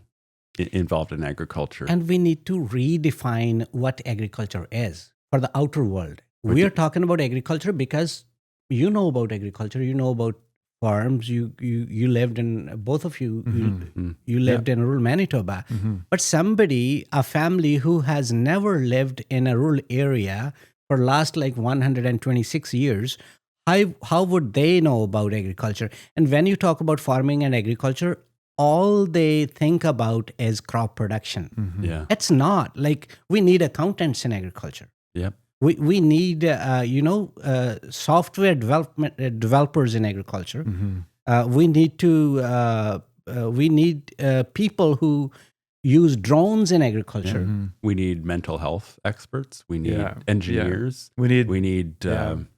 involved in agriculture. and we need to redefine what agriculture is for the outer world. We are talking about agriculture because you know about agriculture, you know about farms. You lived in, both of you, you lived in rural Manitoba. But a family who has never lived in a rural area for last like 126 years, how would they know about agriculture? And when you talk about farming and agriculture, all they think about is crop production. Yeah. It's not like we need accountants in agriculture. Yep. We need software developers in agriculture. We need people who use drones in agriculture. We need mental health experts. We need Yeah. engineers. We need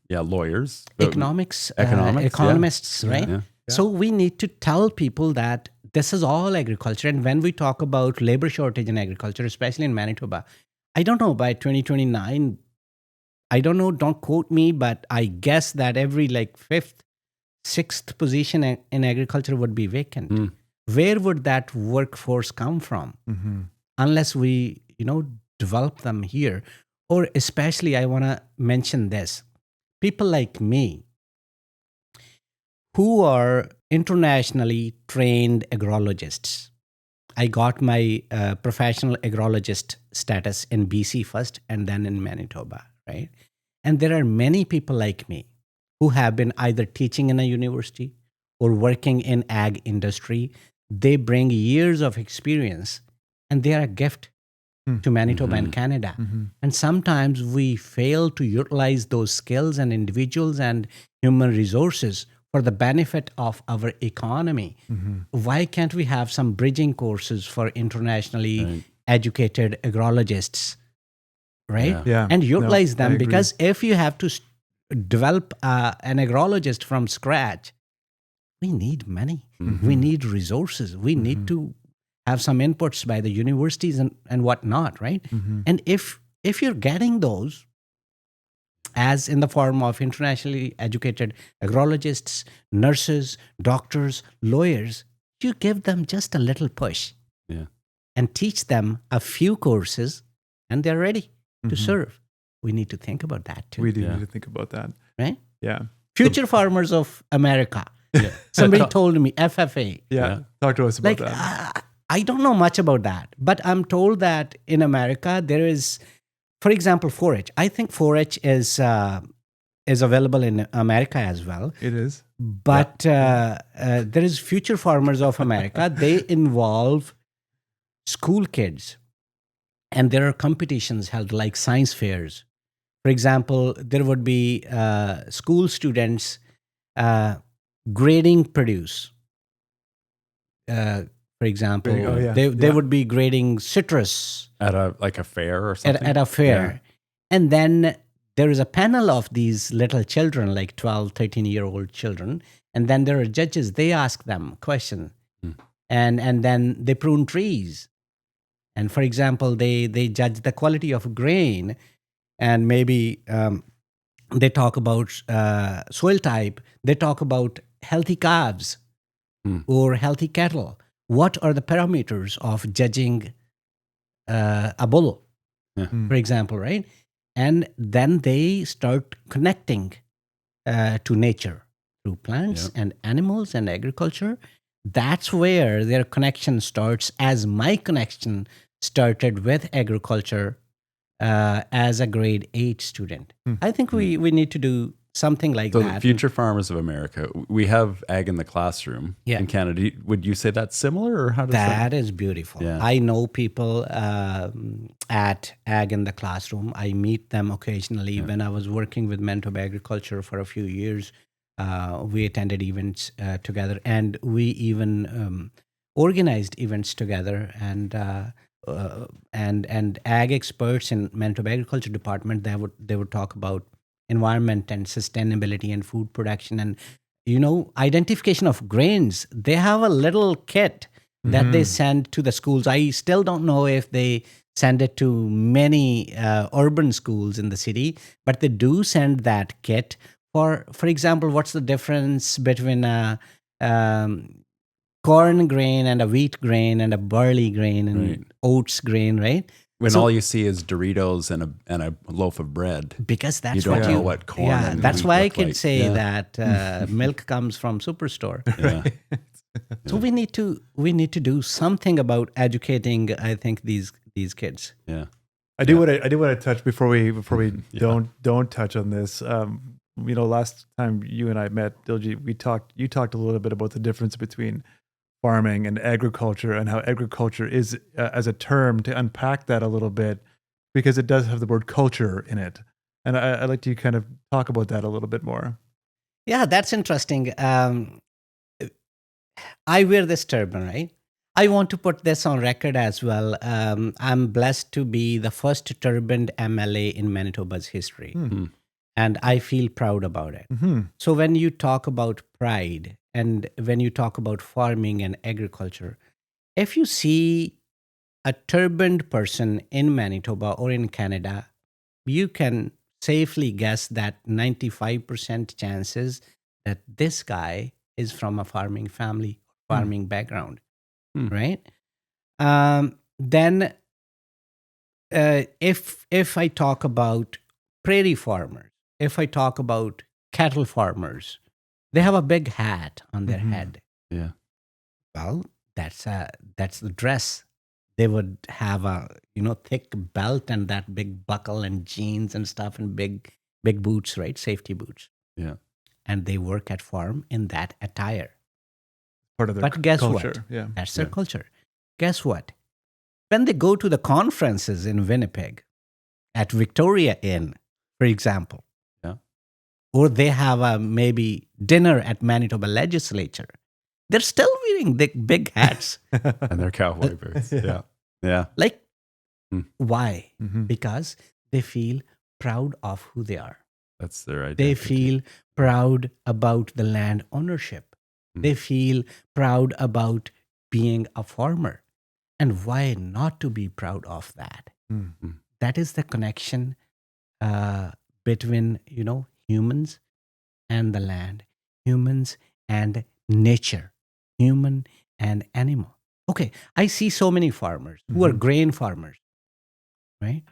Lawyers. Economics, Economics, economists, right? Yeah. So we need to tell people that this is all agriculture. And when we talk about labor shortage in agriculture, especially in Manitoba, I don't know, by 2029, I don't know, don't quote me, but I guess that every like fifth, sixth position in agriculture would be vacant. Where would that workforce come from? Unless we, develop them here. Or especially, I want to mention this. People like me who are internationally trained agrologists. I got my professional agrologist status in BC first and then in Manitoba, right? And there are many people like me who have been either teaching in a university or working in ag industry. They bring years of experience and they are a gift to Manitoba and Canada. And sometimes we fail to utilize those skills and individuals and human resources for the benefit of our economy. Why can't we have some bridging courses for internationally educated agrologists, right? Yeah. And utilize No, I them, agree. because if you have to develop an agrologist from scratch, we need money. We need resources. We need to have some inputs by the universities and whatnot, right? And if you're getting those, as in the form of internationally educated agrologists, nurses, doctors, lawyers, you give them just a little push and teach them a few courses and they're ready to serve. We need to think about that too. We do need to think about that. Right? Yeah. Future farmers of America. Somebody told me, FFA. Yeah. Talk to us about Like, that. I don't know much about that, but I'm told that in America there is, for example, 4-H. I think 4-H is available in America as well. It is. But there is Future Farmers of America. They involve school kids, and there are competitions held like science fairs. For example, there would be school students grading produce. For example, they would be grading citrus at a fair or something. At a fair. And then there is a panel of these little children, like 12, 13-year-old children. And then there are judges. They ask them questions. And then they prune trees. And for example, they judge the quality of grain. And maybe they talk about soil type. They talk about healthy calves or healthy cattle. What are the parameters of judging a bull, for example, right? And then they start connecting to nature through plants and animals and agriculture. That's where their connection starts, as my connection started with agriculture as a grade 8 student. I think we need to do something like so that. The Future Farmers of America, we have ag in the classroom in Canada. Would you say that's similar, or how does that is beautiful. Yeah. I know people at ag in the classroom. I meet them occasionally. When I was working with Manitoba Agriculture for a few years, we attended events together, and we even organized events together. And ag experts in Manitoba Agriculture Department, they would talk about environment and sustainability and food production and identification of grains. They have a little kit that they send to the schools. I still don't know if they send it to many urban schools in the city, but they do send that kit. For example, what's the difference between a corn grain and a wheat grain and a barley grain and Right. oats grain, right? When So- all you see is Doritos and a loaf of bread. Because that's You don't what know you, what corn yeah, and that's wheat why I look could like. say Yeah. that milk comes from Superstore. Yeah. So we need to do something about educating, I think, these kids. Yeah. I do want to touch before we Yeah. don't touch on this. Last time you and I met, Diljeet, you talked a little bit about the difference between farming and agriculture, and how agriculture is as a term, to unpack that a little bit, because it does have the word culture in it. And I'd like to kind of talk about that a little bit more. Yeah, that's interesting. I wear this turban, right? I want to put this on record as well. I'm blessed to be the first turbaned MLA in Manitoba's history, and I feel proud about it. Mm-hmm. So when you talk about pride and when you talk about farming and agriculture, if you see a turbaned person in Manitoba or in Canada, you can safely guess that 95% chances that this guy is from a farming family, farming background, right? Then if I talk about prairie farmers, if I talk about cattle farmers, they have a big hat on their head. Yeah. Well, that's the dress. They would have a thick belt and that big buckle and jeans and stuff and big boots, right? Safety boots. Yeah. And they work at farm in that attire. Part of their But guess culture. what? Yeah. That's their culture. Guess what? When they go to the conferences in Winnipeg, at Victoria Inn, for example, Yeah. or they have a maybe dinner at Manitoba Legislature, they're still wearing the big hats. And their cowboy boots. Yeah. Yeah. Like, Hmm. why? Mhm. Because they feel proud of who they are. That's their identity. They feel proud about the land ownership. They feel proud about being a farmer. And why not to be proud of that? Mm. That is the connection between, humans and the land, humans and nature, human and animal. Okay, I see so many farmers who are grain farmers, right?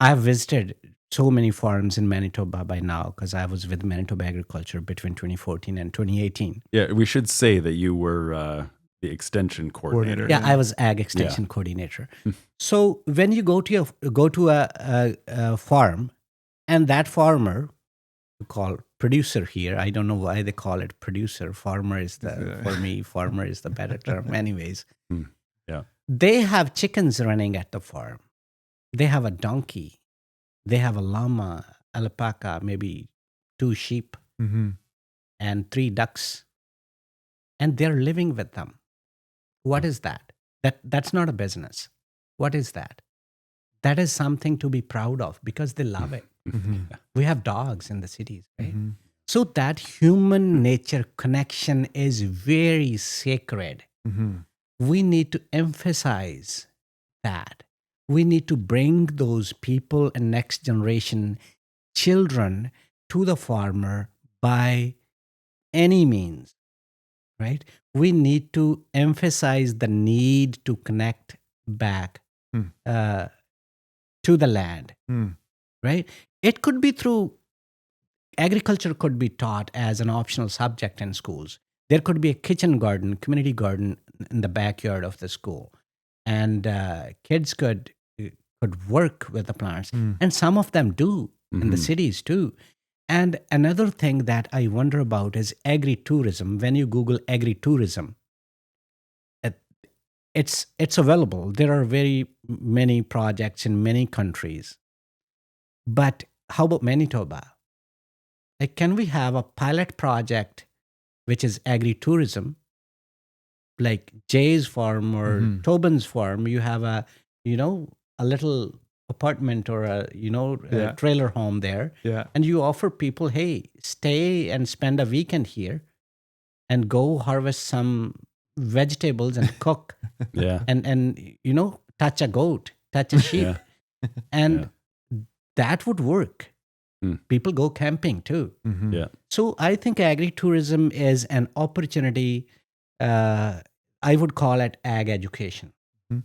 I've visited so many farms in Manitoba by now because I was with Manitoba Agriculture between 2014 and 2018. Yeah. We should say that you were the extension coordinator. Yeah, Yeah. I was ag extension coordinator. So when you go to a farm, and that farmer, we call producer here. I don't know why they call it producer. Farmer is for me. Farmer is the better term, anyways. Yeah. They have chickens running at the farm. They have a donkey. They have a llama, alpaca, maybe 2 sheep, Mhm. and 3 ducks, and they're living with them. What is that? That's not a business. What is that? That is something to be proud of because they love it. We have dogs in the cities, right? So that human nature connection is very sacred. Mhm. We need to emphasize that. We need to bring those people and next generation children to the farmer by any means, right? We need to emphasize the need to connect back to the land, Mm. right? It could be through agriculture, could be taught as an optional subject in schools. There could be a kitchen garden, community garden in the backyard of the school, and kids could work with the plants, and some of them do in the cities too. And another thing that I wonder about is agri-tourism. When you Google agri-tourism, it's available. There are very many projects in many countries. But how about Manitoba? Like, can we have a pilot project which is agri-tourism, like Jay's farm or Toban's farm? You have a little apartment or a trailer home there, Yeah. and you offer people, hey, stay and spend a weekend here, and go harvest some vegetables and cook Yeah. and touch a goat, touch a sheep. Yeah. And that would work. Hmm. People go camping too. Mhm. Yeah. So I think agritourism is an opportunity. I would call it ag education, Mhm.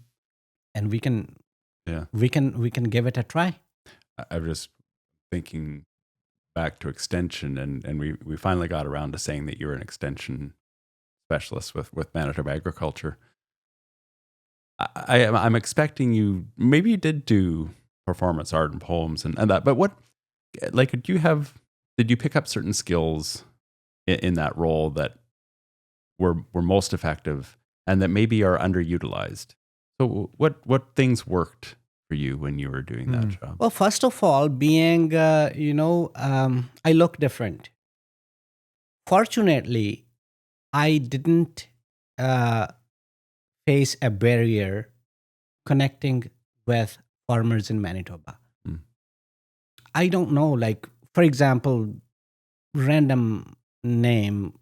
and we can Yeah. we can give it a try. I'm just thinking back to extension, and we finally got around to saying that you're an extension specialist with Manitoba Agriculture. I'm expecting you. Maybe you did do performance art and poems and that, but what, like, did you pick up certain skills in that role that were most effective and that maybe are underutilized? So what things worked for you when you were doing that job? Well, first of all, being I look different. Fortunately, I didn't uh, face a barrier connecting with farmers in Manitoba. Mm. I don't know, like, for example, random name,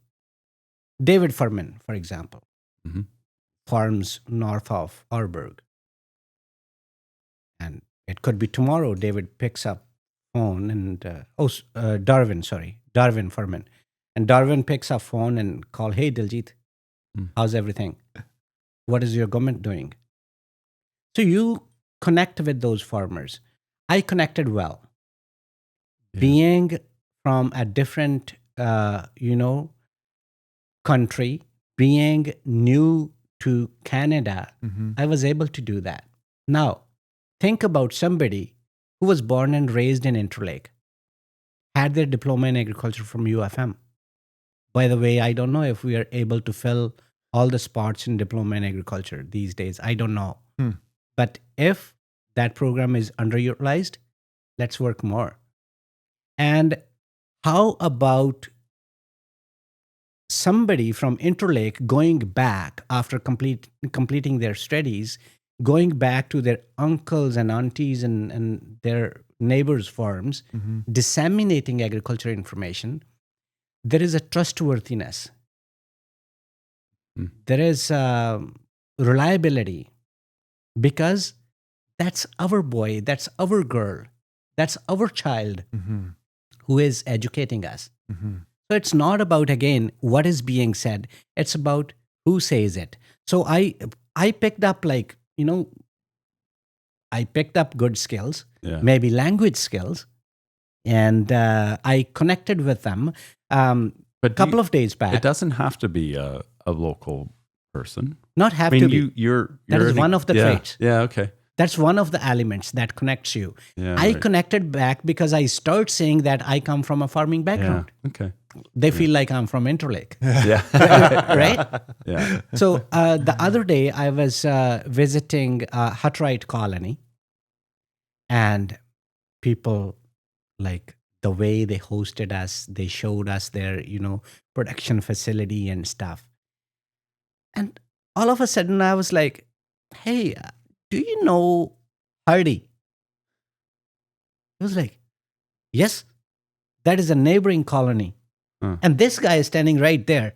David Furman, for example, Mhm. farms north of Arborg. And it could be tomorrow, David picks up phone and, Darwin Furman. And Darwin picks up phone and call, hey, Diljeet, Mm. how's everything? What is your government doing? So you connect with those farmers. I connected well. Yeah. Being from a different, country, being new to Canada, Mhm. I was able to do that. Now, think about somebody who was born and raised in Interlake, had their diploma in agriculture from UFM. By the way, I don't know if we are able to fill all the spots in diploma in agriculture these days. I don't know. Hmm. But if that program is underutilized, let's work more. And how about somebody from Interlake going back after completing their studies, going back to their uncles and aunties and their neighbors' farms, Mhm. disseminating agriculture information? There is a trustworthiness. Mm. There is reliability because that's our boy, that's our girl, that's our child Mhm. who is educating us. Mhm. So it's not about, again, what is being said. It's about who says it. So I picked up, like, I picked up good skills, Yeah. maybe language skills, and I connected with them a But couple of days it back. doesn't have to be a local person. Not I have mean, to be. you're That is one of the yeah, traits. Yeah. Okay. That's one of the elements that connects you. Yeah. I right. connected back because I start saying that I come from a farming Yeah. background. Okay. They feel like I'm from Interlake. Yeah. Right? Yeah. So the other day I was visiting a Hutterite colony, and people, like, the way they hosted us, they showed us their, production facility and stuff. And all of a sudden I was like, hey, do you know Hardy? He was like, yes, that is a neighboring colony. Huh. And this guy is standing right there.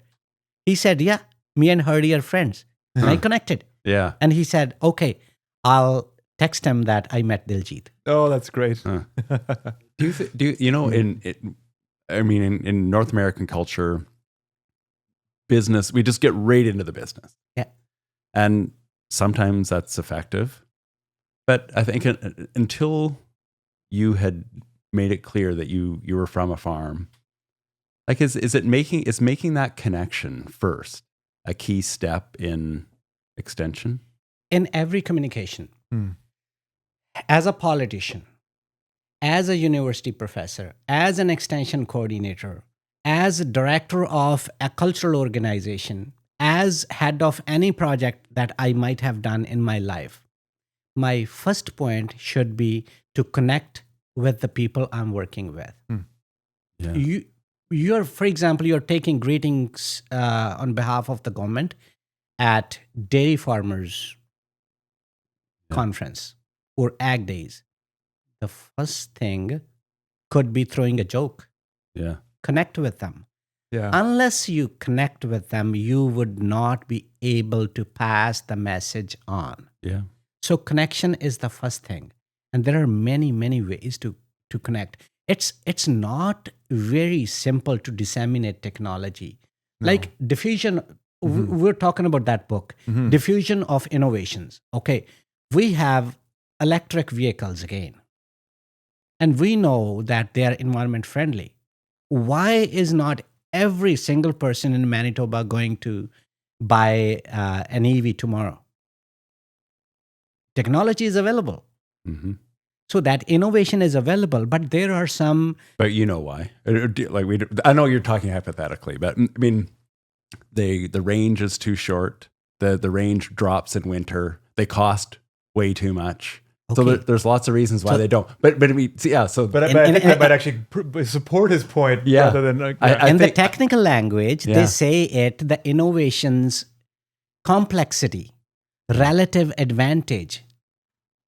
He said, yeah, me and Hardy are friends. And I connected. Yeah. And he said, okay, I'll text him that I met Diljeet. Oh, that's great. Huh. Do you know in North American culture, business, we just get right into the business. Yeah. And sometimes that's effective. But I think until you had made it clear that you were from a farm, like is making that connection first a key step in extension? In every communication, Hmm. as a politician, as a university professor, as an extension coordinator, as a director of a cultural organization, as head of any project that I might have done in my life, my first point should be to connect with the people I'm working with. Yeah. You're, for example, you're taking greetings on behalf of the government at dairy farmers conference or ag days. The first thing could be throwing a joke. Yeah. Connect with them. Yeah. Unless you connect with them, you would not be able to pass the message on. Yeah. So connection is the first thing. And there are many, many ways to connect. It's not very simple to disseminate technology. No. Like diffusion, we're talking about that book, Mhm. Diffusion of Innovations. Okay. We have electric vehicles again. And we know that they are environment friendly. Why is not every single person in Manitoba going to buy an EV tomorrow? Technology is available. Hmm. So that innovation is available, but there are some. But you know why? I know you're talking hypothetically, but I mean, the range is too short. The range drops in winter. They cost way too much. So Okay. there's lots of reasons why they don't. But I mean, yeah. So But And- I and- think and- that might actually support his point Yeah. rather than like, I In the think- technical language, Yeah. they say the innovation's complexity, relative advantage,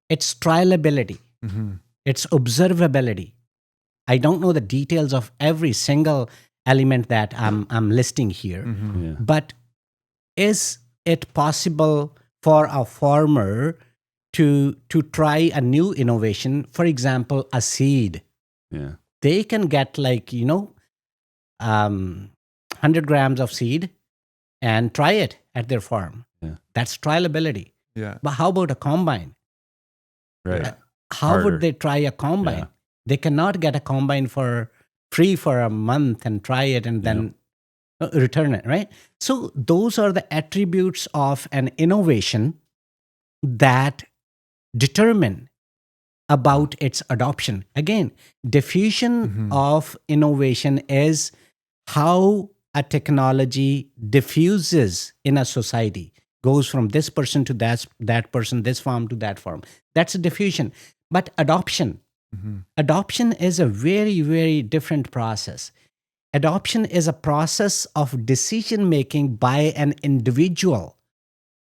its trialability, Mhm. its observability. I don't know the details of every single element that I'm listing here, Mhm. yeah. but is it possible for a farmer to try a new innovation? For example, a seed. Yeah. They can get 100 grams of seed and try it at their farm. Yeah. That's trialability. Yeah. But how about a combine? Right. How Harder. would they try a combine? Yeah. They cannot get a combine for free for a month and try it and then return it, right? So those are the attributes of an innovation that determine about its adoption. Again, diffusion of innovation is how a technology diffuses in a society, goes from this person to that person, this farm to that farm. That's a diffusion. But adoption is a very, very different process. Adoption is a process of decision making by an individual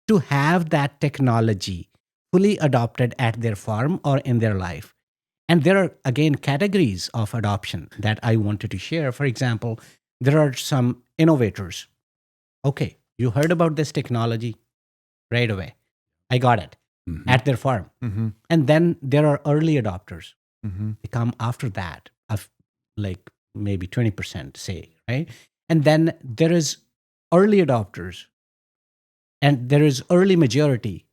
to have that technology fully adopted at their farm or in their life. And there are, again, categories of adoption that I wanted to share. For example, there are some innovators. Okay, you heard about this technology right away. I got it Mhm. at their farm. Mhm. And then there are early adopters. Mhm. They come after that, of like maybe 20%, say, right? And then there is early adopters, and there is early majority,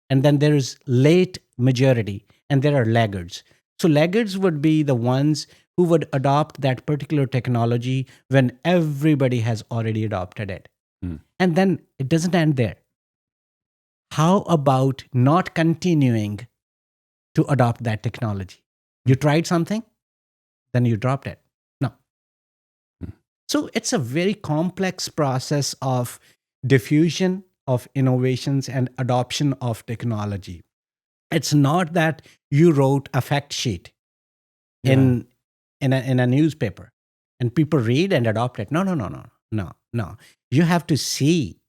and then there is late majority, and there are laggards. So laggards would be the ones who would adopt that particular technology when everybody has already adopted it. Mm. And then it doesn't end there. How about not continuing to adopt that technology? You tried something, then you dropped it. No. Hmm. So it's a very complex process of diffusion of innovations and adoption of technology. It's not that you wrote a fact sheet in a newspaper and people read and adopt it. No. You have to see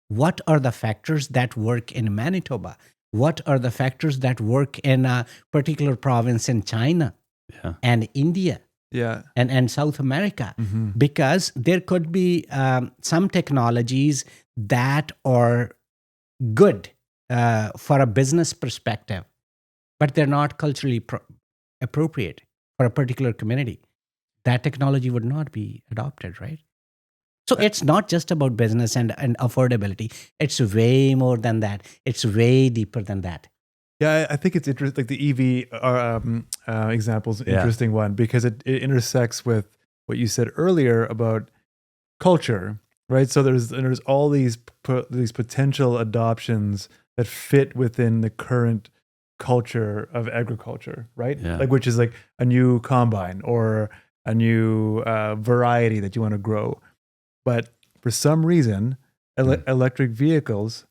what are the factors that work in Manitoba. What are the factors that work in a particular province in China Yeah. and India Yeah. and South America? Mhm. Because there could be some technologies that are good for a business perspective, but they're not culturally appropriate for a particular community. That technology would not be adopted, right? So it's not just about business and affordability. It's way more than that. It's way deeper than that. Yeah, I think it's interesting. Like the EV example is an Yeah. interesting one because it intersects with what you said earlier about culture, right? So there's all these potential adoptions that fit within the current culture of agriculture, right? Yeah. Like which is like a new combine or a new variety that you want to grow. But for some reason, electric vehicles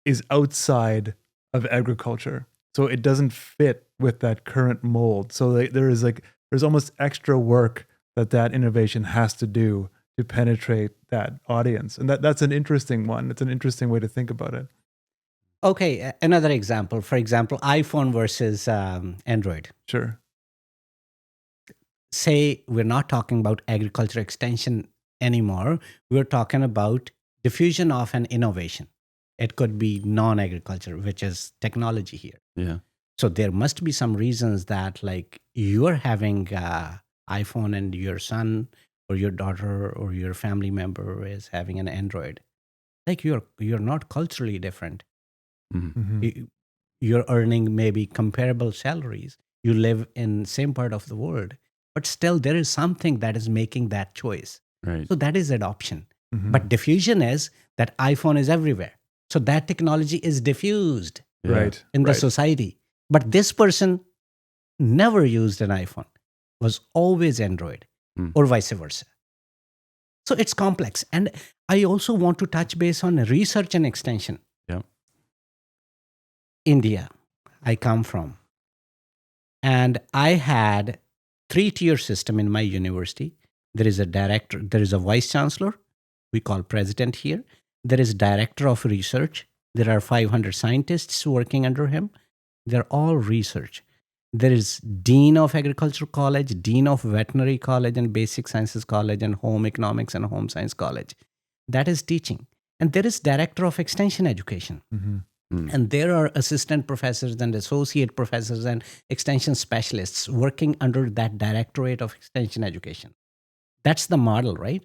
is outside of agriculture. So it doesn't fit with that current mold. So there's almost extra work that innovation has to do to penetrate that audience. And that's an interesting one. It's an interesting way to think about it. Okay, another example. For example, iPhone versus Android. Sure. Say we're not talking about agriculture extension anymore. We're talking about diffusion of an innovation. It could be non-agriculture, which is technology here. Yeah. So there must be some reasons that like you're having iPhone and your son or your daughter or your family member is having an Android. Like you're not culturally different. Mhm. Mhm. You're earning maybe comparable salaries. You live in same part of the world, but still there is something that is making that choice. Right. So that is adoption. Mhm. But diffusion is that iPhone is everywhere. So that technology is diffused Yeah. Right. in the right. society. But this person never used an iPhone, was always Android, or vice versa. So it's complex. And I also want to touch base on research and extension. Yeah. India, I come from. And I had 3-tier system in my university. There is a director, there is a vice chancellor, we call president here. There is director of research. There are 500 scientists working under him. They're all research. There is dean of agriculture college, dean of veterinary college and basic sciences college and home economics and home science college. That is teaching. And there is director of extension education. Mhm. And there are assistant professors and associate professors and extension specialists working under that directorate of extension education. That's the model, right?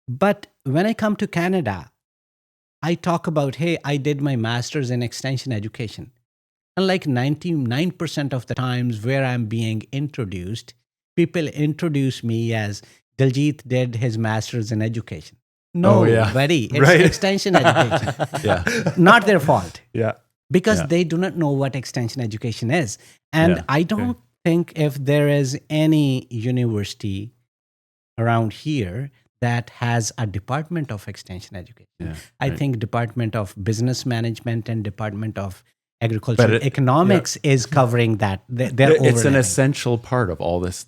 But when I come to Canada, I talk about, hey, I did my master's in extension education. And like 99% of the times where I'm being introduced, people introduce me as Diljeet did his master's in education. No, Oh, yeah. buddy, it's Right. extension education. Yeah. Not their fault Yeah. because Yeah. they do not know what extension education is. And Yeah. I don't think if there is any university around here that has a department of extension education. Yeah. I Right. think Department of Business Management and Department of Agriculture But Economics is covering that. They're It's an overlapping. essential part of all this.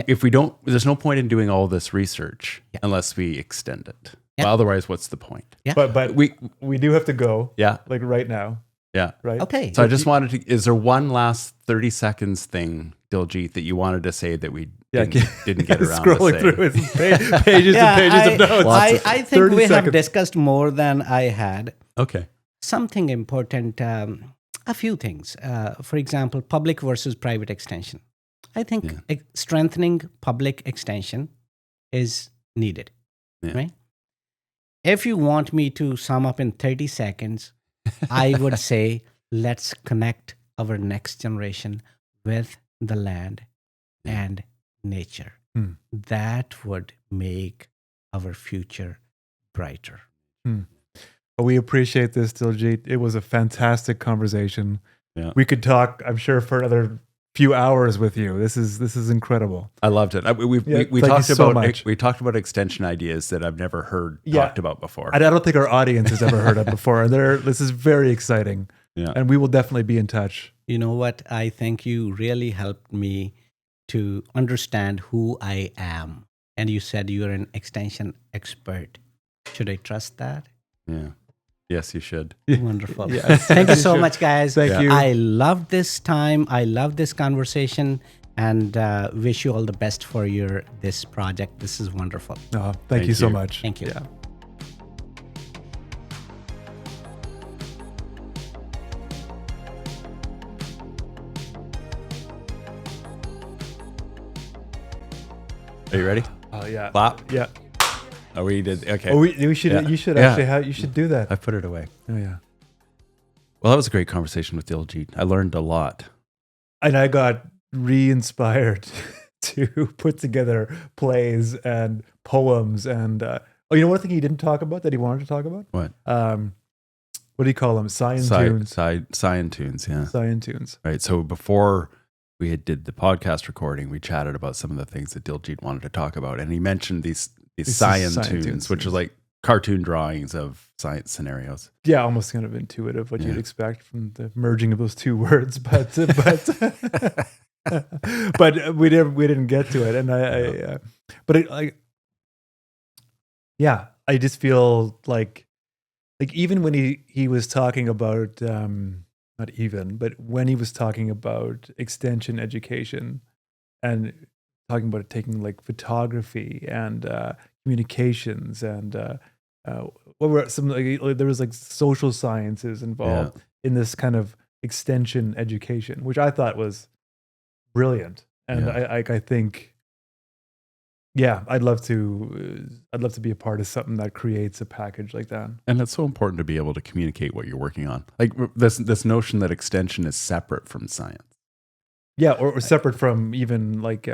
If we don't, there's no point in doing all this research unless we extend it. Yeah. Well, otherwise, what's the point? Yeah. But we do have to go. Yeah. Like right now. Yeah. Right. Okay. So I just wanted to, is there one last 30 seconds thing, Diljeet, that you wanted to say that we Yeah, didn't get around scrolling to say? through his pages and pages of notes. I think 30 we have seconds. discussed more than I had. Okay. Something important, a few things. For example, public versus private extension. I think strengthening public extension is needed, Yeah. right? If you want me to sum up in 30 seconds, I would say let's connect our next generation with the land and nature. Hmm. That would make our future brighter. Well, we appreciate this, Diljeet. It was a fantastic conversation. Yeah. We could talk, I'm sure, for another few hours with you. This is incredible. I loved it. We thank you talked so about much. we talked about extension ideas that I've never heard Yeah. talked about before. I don't think our audience has ever heard of before. This is very exciting. Yeah. And we will definitely be in touch. You know what? I think you really helped me to understand who I am. And you said you're an extension expert. Should I trust that? Yeah. Yes, you should. Wonderful. Yes. Thank you so much, guys. Thank you. I love this time. I love this conversation and wish you all the best for this project. This is wonderful. Oh, thank you so you. much. Thank you. Yeah. Are you ready? Oh yeah. Clap. Yeah. Oh, we did. Okay. Oh, we should. Yeah. You should Yeah. actually. You should do that. I put it away. Oh yeah. Well, that was a great conversation with Diljeet. I learned a lot. And I got re-inspired to put together plays and poems and you know one thing he didn't talk about that he wanted to talk about? What? What do you call them? Science tunes. Science tunes, yeah. Science tunes. Right. So before we did the podcast recording, we chatted about some of the things that Diljeet wanted to talk about. And he mentioned these science tunes, which are like cartoon drawings of science scenarios. Yeah, almost kind of intuitive what you'd expect from the merging of those two words, but but we didn't get to it, and I just feel like even when he was talking about not even, but when he was talking about extension education and talking about taking like photography and communications and what were some there was like social sciences involved in this kind of extension education, which I thought was brilliant. And I think, yeah, I'd love to be a part of something that creates a package like that. And it's so important to be able to communicate what you're working on. Like this notion that extension is separate from science. Yeah, or separate from even like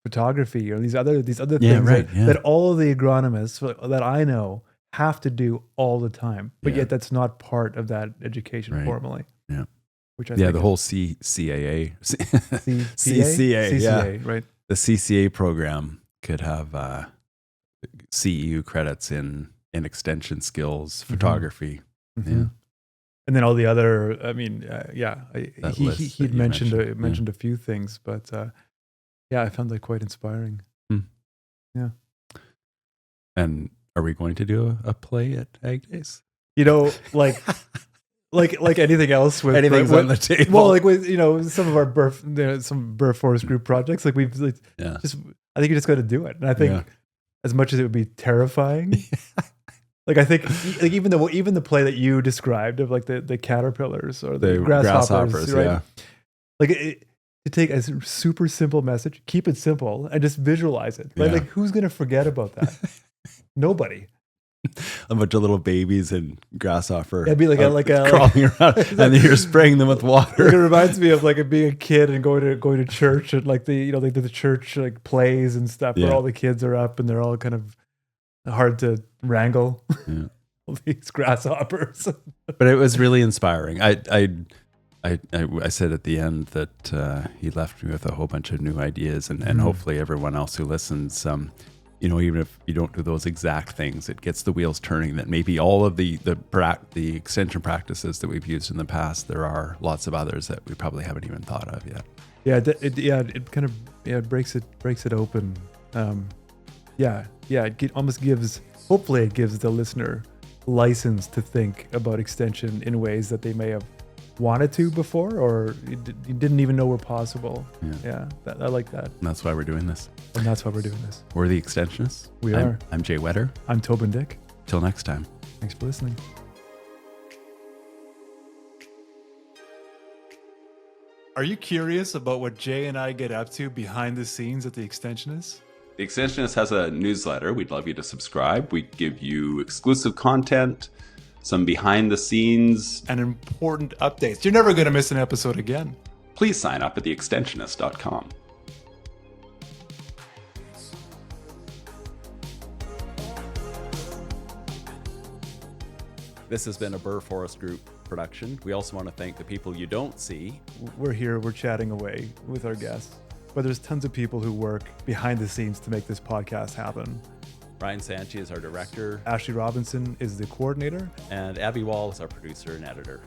photography or these other things that all of the agronomists that I know have to do all the time, but yet that's not part of that education formally. Yeah, which I think the whole CCAA, CCA, right? The CCA program could have CEU credits in extension skills, photography. Mm-hmm. And then all the other, I mean, he'd mentioned a few things, but I found that quite inspiring. Yeah. And are we going to do a play at Ag Days? You know, like anything else with anything's on the table. Well, like with some of our some Burr Forest Group projects, like we've just, I think you just got to do it. And I think as much as it would be terrifying. Like I think, like even the play that you described of like the caterpillars or the grasshoppers, right? Like to take a super simple message, keep it simple, and just visualize it. Right? Like who's gonna forget about that? Nobody. A bunch of little babies and grasshopper. It'd be like crawling around, and then you're spraying them with water. Like it reminds me of like being a kid and going to church and like the church like plays and stuff where all the kids are up and they're all kind of hard to wrangle. All these grasshoppers. But it was really inspiring. I said at the end that he left me with a whole bunch of new ideas, and hopefully everyone else who listens, even if you don't do those exact things, it gets the wheels turning. That maybe all of the extension practices that we've used in the past, there are lots of others that we probably haven't even thought of yet. It kind of breaks it open. It almost gives, hopefully it gives the listener license to think about extension in ways that they may have wanted to before or you didn't even know were possible. I like that. And that's why we're doing this. We're the Extensionists. We are. I'm Jay Whetter. I'm Toban Dyck. Till next time. Thanks for listening. Are you curious about what Jay and I get up to behind the scenes at the Extensionists? The Extensionist has a newsletter. We'd love you to subscribe. We give you exclusive content, some behind the scenes, and important updates. You're never going to miss an episode again. Please sign up at theextensionist.com. This has been a Burr Forest Group production. We also want to thank the people you don't see. We're here, we're chatting away with our guests. But there's tons of people who work behind the scenes to make this podcast happen. Ryan Sanchi is our director. Ashley Robinson is the coordinator. And Abby Wall is our producer and editor.